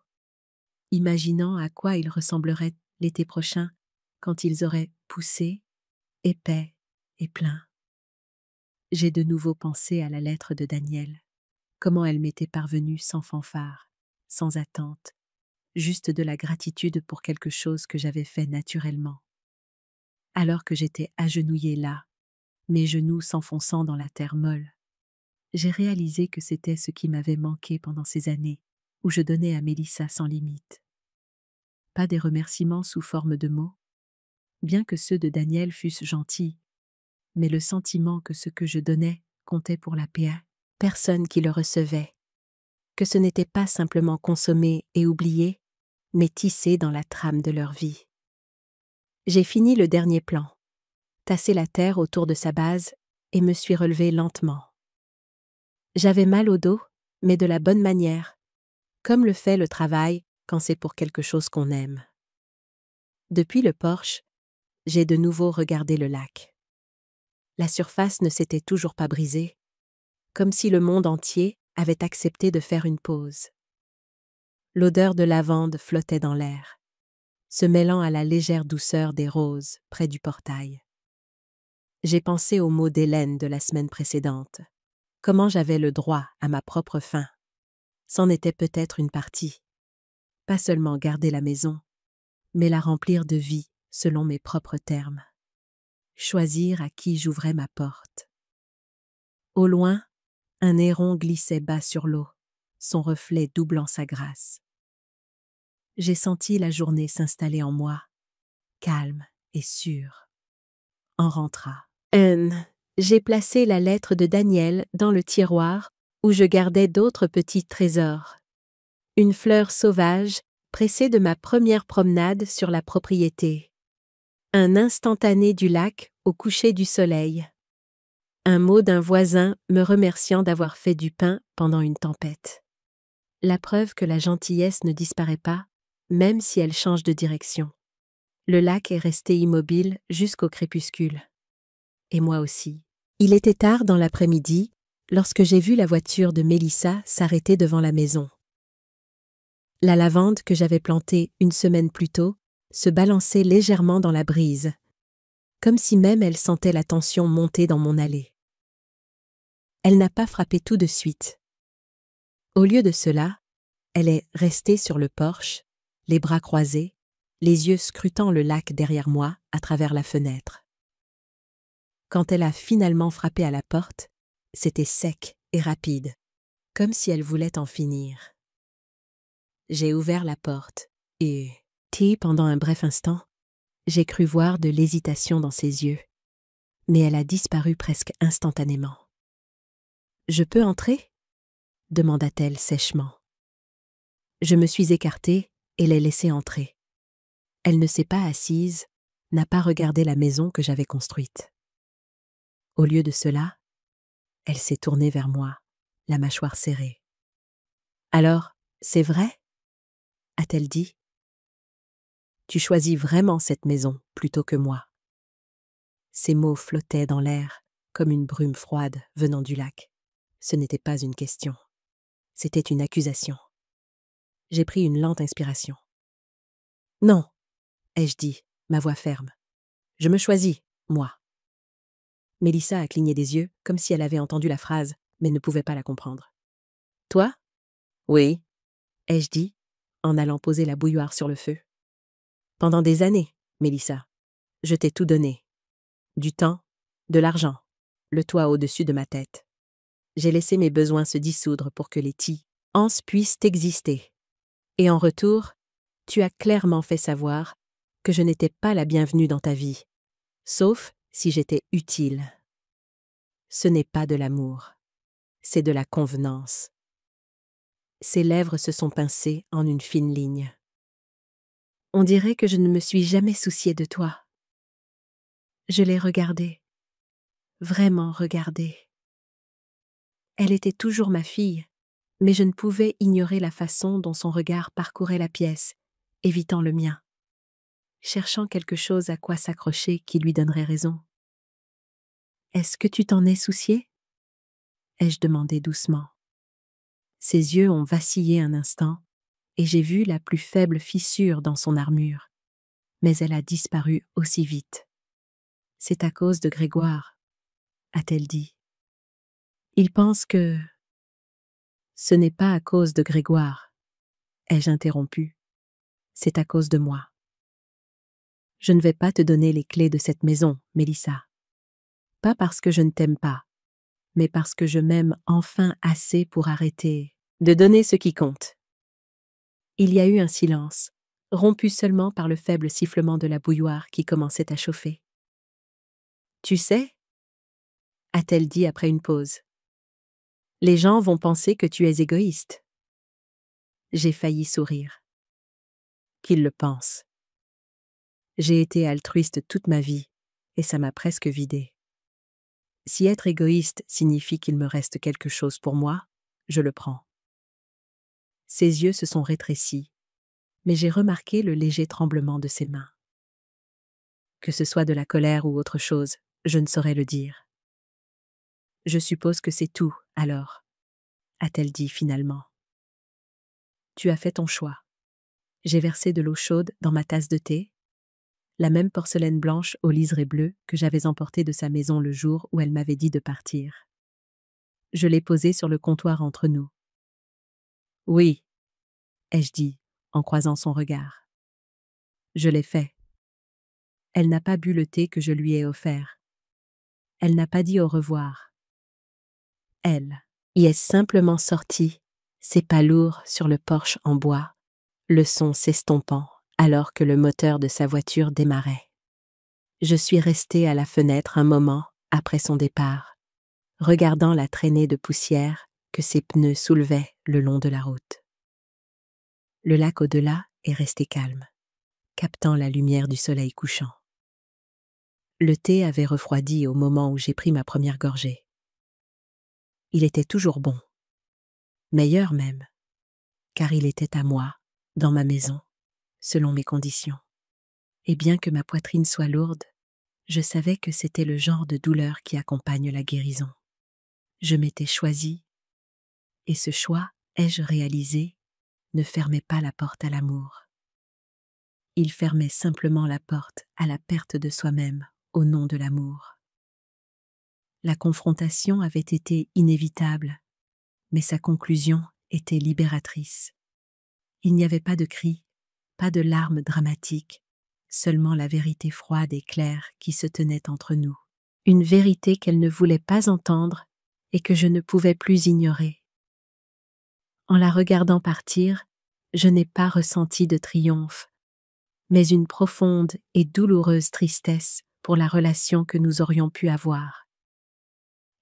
imaginant à quoi ils ressembleraient l'été prochain quand ils auraient poussé, épais et pleins. J'ai de nouveau pensé à la lettre de Daniel, comment elle m'était parvenue sans fanfare, sans attente, juste de la gratitude pour quelque chose que j'avais fait naturellement. Alors que j'étais agenouillée là, mes genoux s'enfonçant dans la terre molle, j'ai réalisé que c'était ce qui m'avait manqué pendant ces années où je donnais à Mélissa sans limite. Pas des remerciements sous forme de mots, bien que ceux de Daniel fussent gentils, mais le sentiment que ce que je donnais comptait pour la paix, personne qui le recevait, que ce n'était pas simplement consommé et oublié, mais tissé dans la trame de leur vie. J'ai fini le dernier plan, tassé la terre autour de sa base et me suis relevée lentement. J'avais mal au dos, mais de la bonne manière, comme le fait le travail quand c'est pour quelque chose qu'on aime. Depuis le porche, j'ai de nouveau regardé le lac. La surface ne s'était toujours pas brisée, comme si le monde entier avait accepté de faire une pause. L'odeur de lavande flottait dans l'air, se mêlant à la légère douceur des roses près du portail. J'ai pensé aux mots d'Hélène de la semaine précédente. Comment j'avais le droit à ma propre faim. C'en était peut-être une partie. Pas seulement garder la maison, mais la remplir de vie selon mes propres termes. Choisir à qui j'ouvrais ma porte. Au loin, un héron glissait bas sur l'eau, son reflet doublant sa grâce. J'ai senti la journée s'installer en moi, calme et sûre. En rentra. J'ai placé la lettre de Daniel dans le tiroir où je gardais d'autres petits trésors. Une fleur sauvage pressée de ma première promenade sur la propriété. Un instantané du lac au coucher du soleil. Un mot d'un voisin me remerciant d'avoir fait du pain pendant une tempête. La preuve que la gentillesse ne disparaît pas, même si elle change de direction. Le lac est resté immobile jusqu'au crépuscule. Et moi aussi. Il était tard dans l'après-midi lorsque j'ai vu la voiture de Mélissa s'arrêter devant la maison. La lavande que j'avais plantée une semaine plus tôt se balançait légèrement dans la brise, comme si même elle sentait la tension monter dans mon allée. Elle n'a pas frappé tout de suite. Au lieu de cela, elle est restée sur le porche, les bras croisés, les yeux scrutant le lac derrière moi à travers la fenêtre. Quand elle a finalement frappé à la porte, c'était sec et rapide, comme si elle voulait en finir. J'ai ouvert la porte et, pendant un bref instant, j'ai cru voir de l'hésitation dans ses yeux, mais elle a disparu presque instantanément. « Je peux entrer ?» demanda-t-elle sèchement. Je me suis écartée et l'ai laissée entrer. Elle ne s'est pas assise, n'a pas regardé la maison que j'avais construite. Au lieu de cela, elle s'est tournée vers moi, la mâchoire serrée. « Alors, c'est vrai ?» a-t-elle dit. « Tu choisis vraiment cette maison plutôt que moi. » Ces mots flottaient dans l'air comme une brume froide venant du lac. Ce n'était pas une question. C'était une accusation. J'ai pris une lente inspiration. « Non, » ai-je dit, ma voix ferme. « Je me choisis, moi. » Mélissa a cligné des yeux comme si elle avait entendu la phrase, mais ne pouvait pas la comprendre. « Toi ?»« Oui, » ai-je dit, en allant poser la bouilloire sur le feu. « Pendant des années, Mélissa, je t'ai tout donné. Du temps, de l'argent, le toit au-dessus de ma tête. J'ai laissé mes besoins se dissoudre pour que les puissent exister. Et en retour, tu as clairement fait savoir que je n'étais pas la bienvenue dans ta vie, sauf si j'étais utile. Ce n'est pas de l'amour, c'est de la convenance. Ses lèvres se sont pincées en une fine ligne. On dirait que je ne me suis jamais souciée de toi. Je l'ai regardée, vraiment regardée. Elle était toujours ma fille, mais je ne pouvais ignorer la façon dont son regard parcourait la pièce, évitant le mien, cherchant quelque chose à quoi s'accrocher qui lui donnerait raison. « Est-ce que tu t'en es soucié ?» ai-je demandé doucement. Ses yeux ont vacillé un instant, et j'ai vu la plus faible fissure dans son armure, mais elle a disparu aussi vite. « C'est à cause de Grégoire, » a-t-elle dit. Il pense que... Ce n'est pas à cause de Grégoire, ai-je interrompu. C'est à cause de moi. Je ne vais pas te donner les clés de cette maison, Mélissa. Pas parce que je ne t'aime pas, mais parce que je m'aime enfin assez pour arrêter de donner ce qui compte. Il y a eu un silence, rompu seulement par le faible sifflement de la bouilloire qui commençait à chauffer. « Tu sais, » a-t-elle dit après une pause, « les gens vont penser que tu es égoïste. » J'ai failli sourire. Qu'ils le pensent. J'ai été altruiste toute ma vie, et ça m'a presque vidée. Si être égoïste signifie qu'il me reste quelque chose pour moi, je le prends. Ses yeux se sont rétrécis, mais j'ai remarqué le léger tremblement de ses mains. Que ce soit de la colère ou autre chose, je ne saurais le dire. Je suppose que c'est tout, alors, a-t-elle dit finalement. Tu as fait ton choix. J'ai versé de l'eau chaude dans ma tasse de thé, la même porcelaine blanche au liseré bleu que j'avais emportée de sa maison le jour où elle m'avait dit de partir. Je l'ai posée sur le comptoir entre nous. Oui, ai-je dit, en croisant son regard. Je l'ai fait. Elle n'a pas bu le thé que je lui ai offert. Elle n'a pas dit au revoir. Elle y est simplement sortie, ses pas lourds sur le porche en bois, le son s'estompant alors que le moteur de sa voiture démarrait. Je suis restée à la fenêtre un moment après son départ, regardant la traînée de poussière que ses pneus soulevaient le long de la route. Le lac au-delà est resté calme, captant la lumière du soleil couchant. Le thé avait refroidi au moment où j'ai pris ma première gorgée. Il était toujours bon, meilleur même, car il était à moi, dans ma maison, selon mes conditions. Et bien que ma poitrine soit lourde, je savais que c'était le genre de douleur qui accompagne la guérison. Je m'étais choisie, et ce choix, ai-je réalisé, ne fermait pas la porte à l'amour. Il fermait simplement la porte à la perte de soi-même au nom de l'amour. La confrontation avait été inévitable, mais sa conclusion était libératrice. Il n'y avait pas de cris, pas de larmes dramatiques, seulement la vérité froide et claire qui se tenait entre nous. Une vérité qu'elle ne voulait pas entendre et que je ne pouvais plus ignorer. En la regardant partir, je n'ai pas ressenti de triomphe, mais une profonde et douloureuse tristesse pour la relation que nous aurions pu avoir,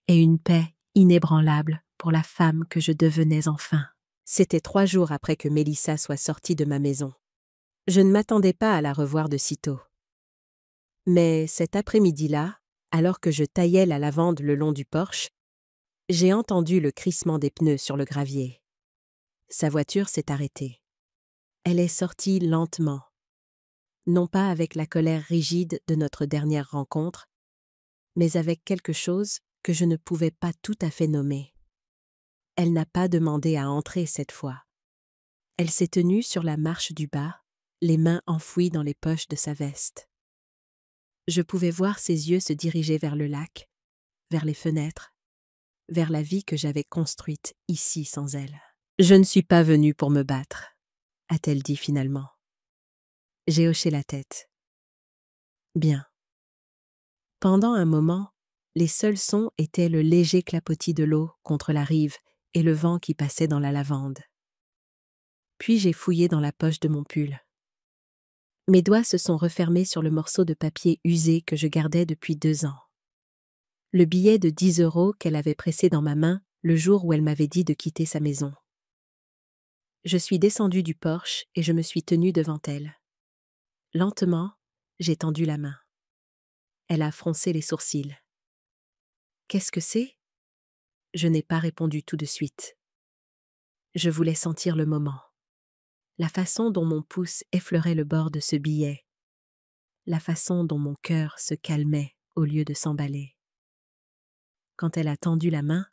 et une paix inébranlable pour la femme que je devenais enfin. C'était 3 jours après que Mélissa soit sortie de ma maison. Je ne m'attendais pas à la revoir de sitôt. Mais cet après-midi-là, alors que je taillais la lavande le long du porche, j'ai entendu le crissement des pneus sur le gravier. Sa voiture s'est arrêtée. Elle est sortie lentement, non pas avec la colère rigide de notre dernière rencontre, mais avec quelque chose que je ne pouvais pas tout à fait nommer. Elle n'a pas demandé à entrer cette fois. Elle s'est tenue sur la marche du bas, les mains enfouies dans les poches de sa veste. Je pouvais voir ses yeux se diriger vers le lac, vers les fenêtres, vers la vie que j'avais construite ici sans elle. « Je ne suis pas venue pour me battre », a-t-elle dit finalement. J'ai hoché la tête. Bien. Pendant un moment, les seuls sons étaient le léger clapotis de l'eau contre la rive et le vent qui passait dans la lavande. Puis j'ai fouillé dans la poche de mon pull. Mes doigts se sont refermés sur le morceau de papier usé que je gardais depuis 2 ans. Le billet de 10 € qu'elle avait pressé dans ma main le jour où elle m'avait dit de quitter sa maison. Je suis descendue du porche et je me suis tenue devant elle. Lentement, j'ai tendu la main. Elle a froncé les sourcils. « Qu'est-ce que c'est ?» Je n'ai pas répondu tout de suite. Je voulais sentir le moment. La façon dont mon pouce effleurait le bord de ce billet. La façon dont mon cœur se calmait au lieu de s'emballer. Quand elle a tendu la main,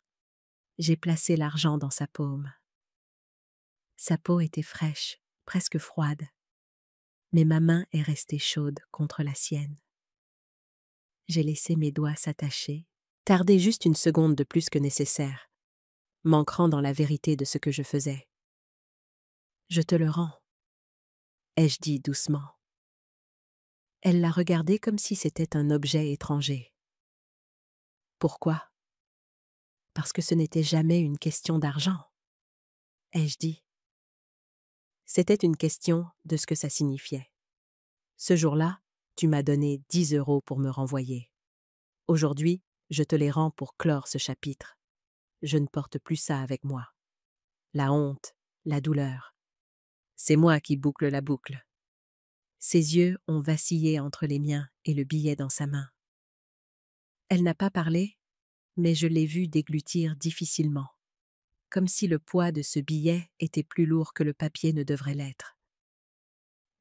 j'ai placé l'argent dans sa paume. Sa peau était fraîche, presque froide, mais ma main est restée chaude contre la sienne. J'ai laissé mes doigts s'attacher, tarder juste une seconde de plus que nécessaire, m'ancrant dans la vérité de ce que je faisais. « Je te le rends », ai-je dit doucement. Elle l'a regardé comme si c'était un objet étranger. « Pourquoi ? » « Parce que ce n'était jamais une question d'argent, » ai-je dit. C'était une question de ce que ça signifiait. Ce jour-là, tu m'as donné 10 € pour me renvoyer. Aujourd'hui, je te les rends pour clore ce chapitre. Je ne porte plus ça avec moi. La honte, la douleur. C'est moi qui boucle la boucle. Ses yeux ont vacillé entre les miens et le billet dans sa main. Elle n'a pas parlé, mais je l'ai vue déglutir difficilement, comme si le poids de ce billet était plus lourd que le papier ne devrait l'être.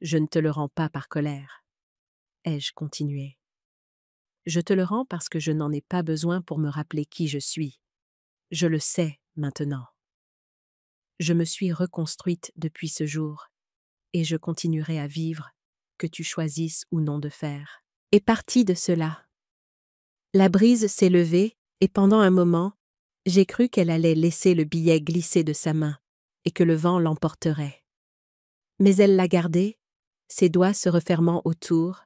Je ne te le rends pas par colère, ai-je continué. Je te le rends parce que je n'en ai pas besoin pour me rappeler qui je suis. Je le sais maintenant. Je me suis reconstruite depuis ce jour, et je continuerai à vivre, que tu choisisses ou non de faire. Et parti de cela. La brise s'est levée, et pendant un moment, j'ai cru qu'elle allait laisser le billet glisser de sa main, et que le vent l'emporterait. Mais elle l'a gardé, ses doigts se refermant autour,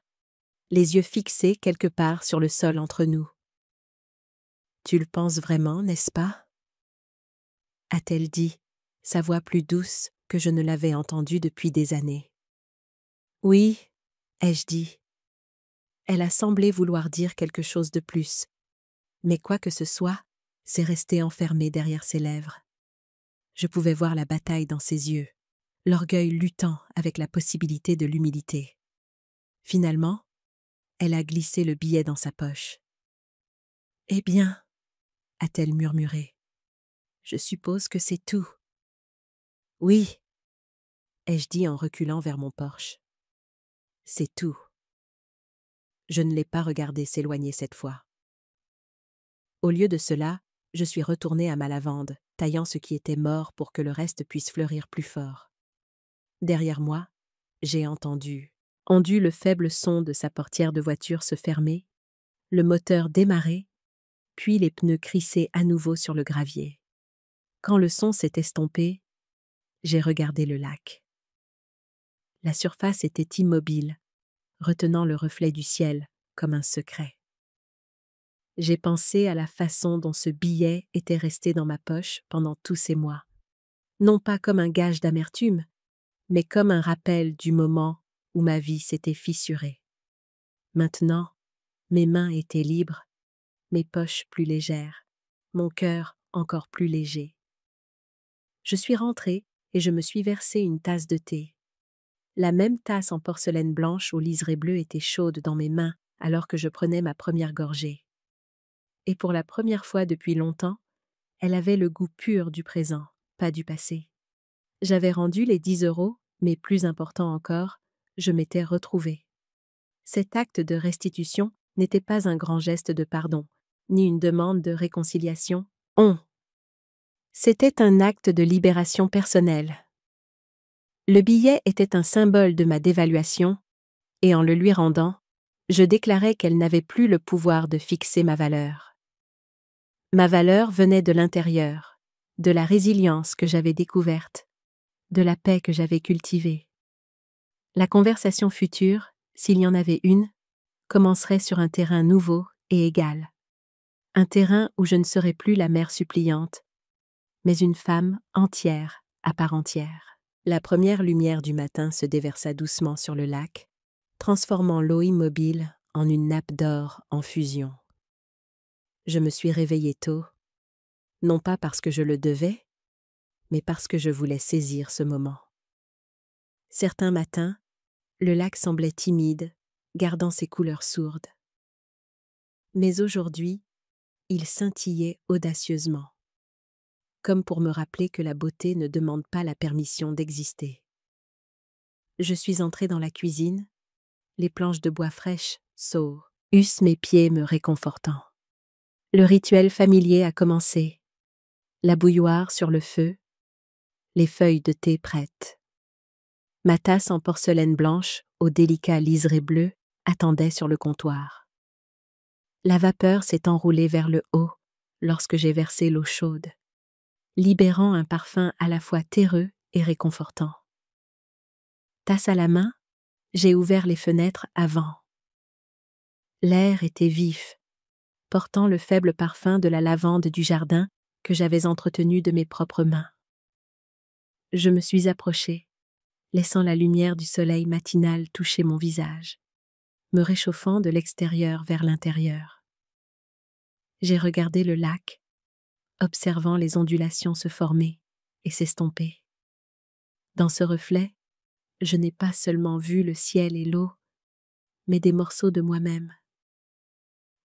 les yeux fixés quelque part sur le sol entre nous. « Tu le penses vraiment, n'est-ce pas ?» a-t-elle dit, sa voix plus douce que je ne l'avais entendue depuis des années. « Oui, » ai-je dit. Elle a semblé vouloir dire quelque chose de plus, mais quoi que ce soit, c'est resté enfermé derrière ses lèvres. Je pouvais voir la bataille dans ses yeux, l'orgueil luttant avec la possibilité de l'humilité. Finalement, elle a glissé le billet dans sa poche. « Eh bien, » a-t-elle murmuré, « je suppose que c'est tout. »« Oui, » ai-je dit en reculant vers mon porche. « C'est tout. » Je ne l'ai pas regardé s'éloigner cette fois. Au lieu de cela, je suis retournée à ma lavande, taillant ce qui était mort pour que le reste puisse fleurir plus fort. Derrière moi, j'ai entendu le faible son de sa portière de voiture se fermer, le moteur démarrer, puis les pneus crisser à nouveau sur le gravier. Quand le son s'est estompé, j'ai regardé le lac. La surface était immobile, retenant le reflet du ciel comme un secret. J'ai pensé à la façon dont ce billet était resté dans ma poche pendant tous ces mois, non pas comme un gage d'amertume, mais comme un rappel du moment où ma vie s'était fissurée. Maintenant, mes mains étaient libres, mes poches plus légères, mon cœur encore plus léger. Je suis rentrée et je me suis versé une tasse de thé. La même tasse en porcelaine blanche au liseré bleu était chaude dans mes mains alors que je prenais ma première gorgée. Et pour la première fois depuis longtemps, elle avait le goût pur du présent, pas du passé. J'avais rendu les 10 €, mais plus important encore, je m'étais retrouvée. Cet acte de restitution n'était pas un grand geste de pardon, ni une demande de réconciliation. C'était un acte de libération personnelle. Le billet était un symbole de ma dévaluation, et en le lui rendant, je déclarais qu'elle n'avait plus le pouvoir de fixer ma valeur. Ma valeur venait de l'intérieur, de la résilience que j'avais découverte, de la paix que j'avais cultivée. La conversation future, s'il y en avait une, commencerait sur un terrain nouveau et égal. Un terrain où je ne serais plus la mère suppliante, mais une femme entière à part entière. La première lumière du matin se déversa doucement sur le lac, transformant l'eau immobile en une nappe d'or en fusion. Je me suis réveillée tôt, non pas parce que je le devais, mais parce que je voulais saisir ce moment. Certains matins, le lac semblait timide, gardant ses couleurs sourdes. Mais aujourd'hui, il scintillait audacieusement, comme pour me rappeler que la beauté ne demande pas la permission d'exister. Je suis entrée dans la cuisine, les planches de bois fraîches, eussent mes pieds me réconfortant. Le rituel familier a commencé. La bouilloire sur le feu, les feuilles de thé prêtes. Ma tasse en porcelaine blanche, au délicat liseré bleu, attendait sur le comptoir. La vapeur s'est enroulée vers le haut lorsque j'ai versé l'eau chaude, libérant un parfum à la fois terreux et réconfortant. Tasse à la main, j'ai ouvert les fenêtres avant. L'air était vif, portant le faible parfum de la lavande du jardin que j'avais entretenu de mes propres mains. Je me suis approchée, laissant la lumière du soleil matinal toucher mon visage, me réchauffant de l'extérieur vers l'intérieur. J'ai regardé le lac, observant les ondulations se former et s'estomper. Dans ce reflet, je n'ai pas seulement vu le ciel et l'eau, mais des morceaux de moi-même,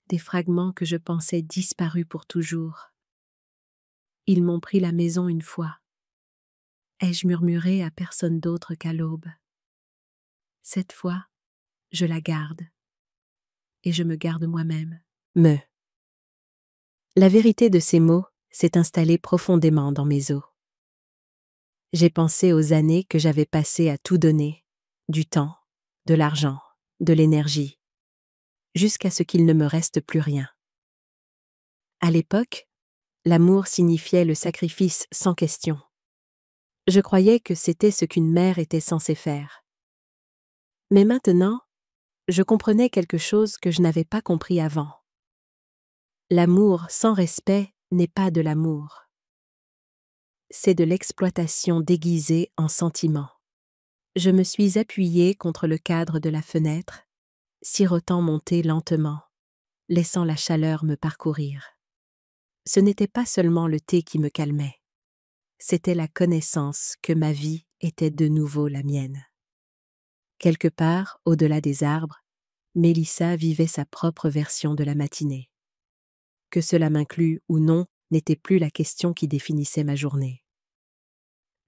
des fragments que je pensais disparus pour toujours. Ils m'ont pris la maison une fois. Ai-je murmuré à personne d'autre qu'à l'aube? Cette fois, je la garde. Et je me garde moi-même. La vérité de ces mots s'est installée profondément dans mes os. J'ai pensé aux années que j'avais passées à tout donner, du temps, de l'argent, de l'énergie, jusqu'à ce qu'il ne me reste plus rien. À l'époque, l'amour signifiait le sacrifice sans question. Je croyais que c'était ce qu'une mère était censée faire. Mais maintenant, je comprenais quelque chose que je n'avais pas compris avant. L'amour sans respect n'est pas de l'amour. C'est de l'exploitation déguisée en sentiment. Je me suis appuyée contre le cadre de la fenêtre, sirotant mon thé lentement, laissant la chaleur me parcourir. Ce n'était pas seulement le thé qui me calmait, c'était la connaissance que ma vie était de nouveau la mienne. Quelque part, au-delà des arbres, Mélissa vivait sa propre version de la matinée. Que cela m'inclue ou non n'était plus la question qui définissait ma journée.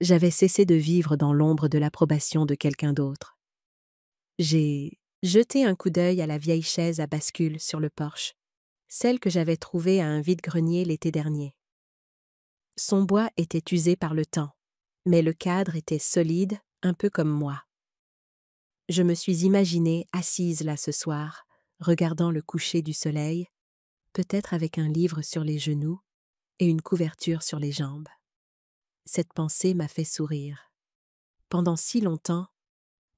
J'avais cessé de vivre dans l'ombre de l'approbation de quelqu'un d'autre. J'ai jeté un coup d'œil à la vieille chaise à bascule sur le porche, celle que j'avais trouvée à un vide-grenier l'été dernier. Son bois était usé par le temps, mais le cadre était solide, un peu comme moi. Je me suis imaginée assise là ce soir, regardant le coucher du soleil, peut-être avec un livre sur les genoux et une couverture sur les jambes. Cette pensée m'a fait sourire. Pendant si longtemps,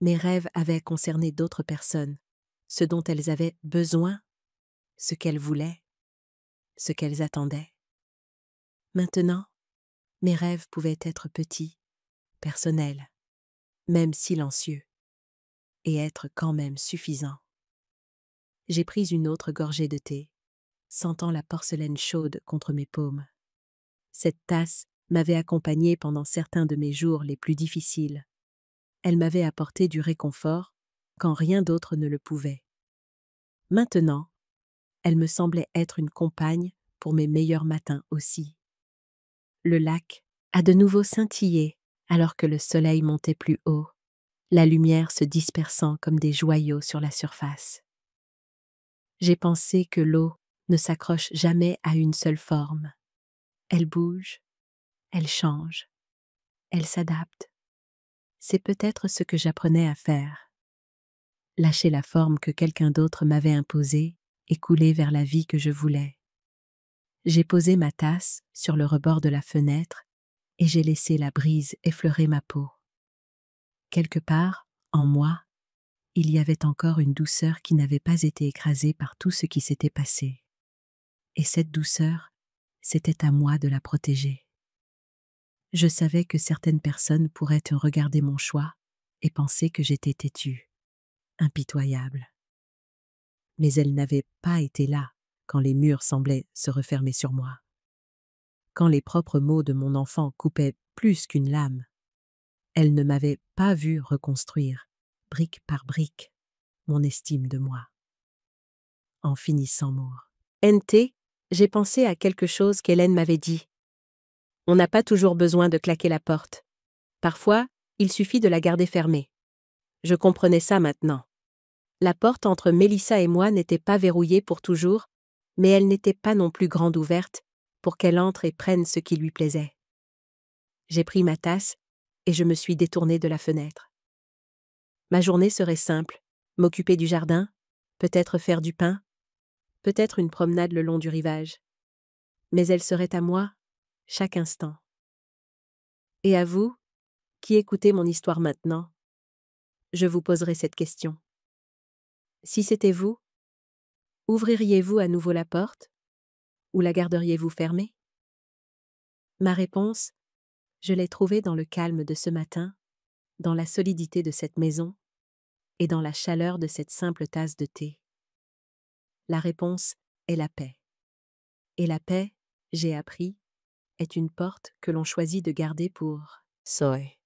mes rêves avaient concerné d'autres personnes, ce dont elles avaient besoin, ce qu'elles voulaient, ce qu'elles attendaient. Maintenant, mes rêves pouvaient être petits, personnels, même silencieux, et être quand même suffisants. J'ai pris une autre gorgée de thé, sentant la porcelaine chaude contre mes paumes. Cette tasse m'avait accompagnée pendant certains de mes jours les plus difficiles. Elle m'avait apporté du réconfort quand rien d'autre ne le pouvait. Maintenant, elle me semblait être une compagne pour mes meilleurs matins aussi. Le lac a de nouveau scintillé alors que le soleil montait plus haut, la lumière se dispersant comme des joyaux sur la surface. J'ai pensé que l'eau ne s'accroche jamais à une seule forme. Elle bouge, elle change, elle s'adapte. C'est peut-être ce que j'apprenais à faire. Lâcher la forme que quelqu'un d'autre m'avait imposée et couler vers la vie que je voulais. J'ai posé ma tasse sur le rebord de la fenêtre et j'ai laissé la brise effleurer ma peau. Quelque part, en moi, il y avait encore une douceur qui n'avait pas été écrasée par tout ce qui s'était passé. Et cette douceur, c'était à moi de la protéger. Je savais que certaines personnes pourraient regarder mon choix et penser que j'étais têtue. impitoyable. Mais elle n'avait pas été là quand les murs semblaient se refermer sur moi. Quand les propres mots de mon enfant coupaient plus qu'une lame, elle ne m'avait pas vu reconstruire, brique par brique, mon estime de moi. En finissant mort. NT, j'ai pensé à quelque chose qu'Hélène m'avait dit. On n'a pas toujours besoin de claquer la porte. Parfois, il suffit de la garder fermée. Je comprenais ça maintenant. La porte entre Mélissa et moi n'était pas verrouillée pour toujours, mais elle n'était pas non plus grande ouverte pour qu'elle entre et prenne ce qui lui plaisait. J'ai pris ma tasse et je me suis détournée de la fenêtre. Ma journée serait simple, m'occuper du jardin, peut-être faire du pain, peut-être une promenade le long du rivage. Mais elle serait à moi, chaque instant. Et à vous, qui écoutez mon histoire maintenant, je vous poserai cette question. Si c'était vous, ouvririez-vous à nouveau la porte ou la garderiez-vous fermée? Ma réponse, je l'ai trouvée dans le calme de ce matin, dans la solidité de cette maison et dans la chaleur de cette simple tasse de thé. La réponse est la paix. Et la paix, j'ai appris, est une porte que l'on choisit de garder pour soi.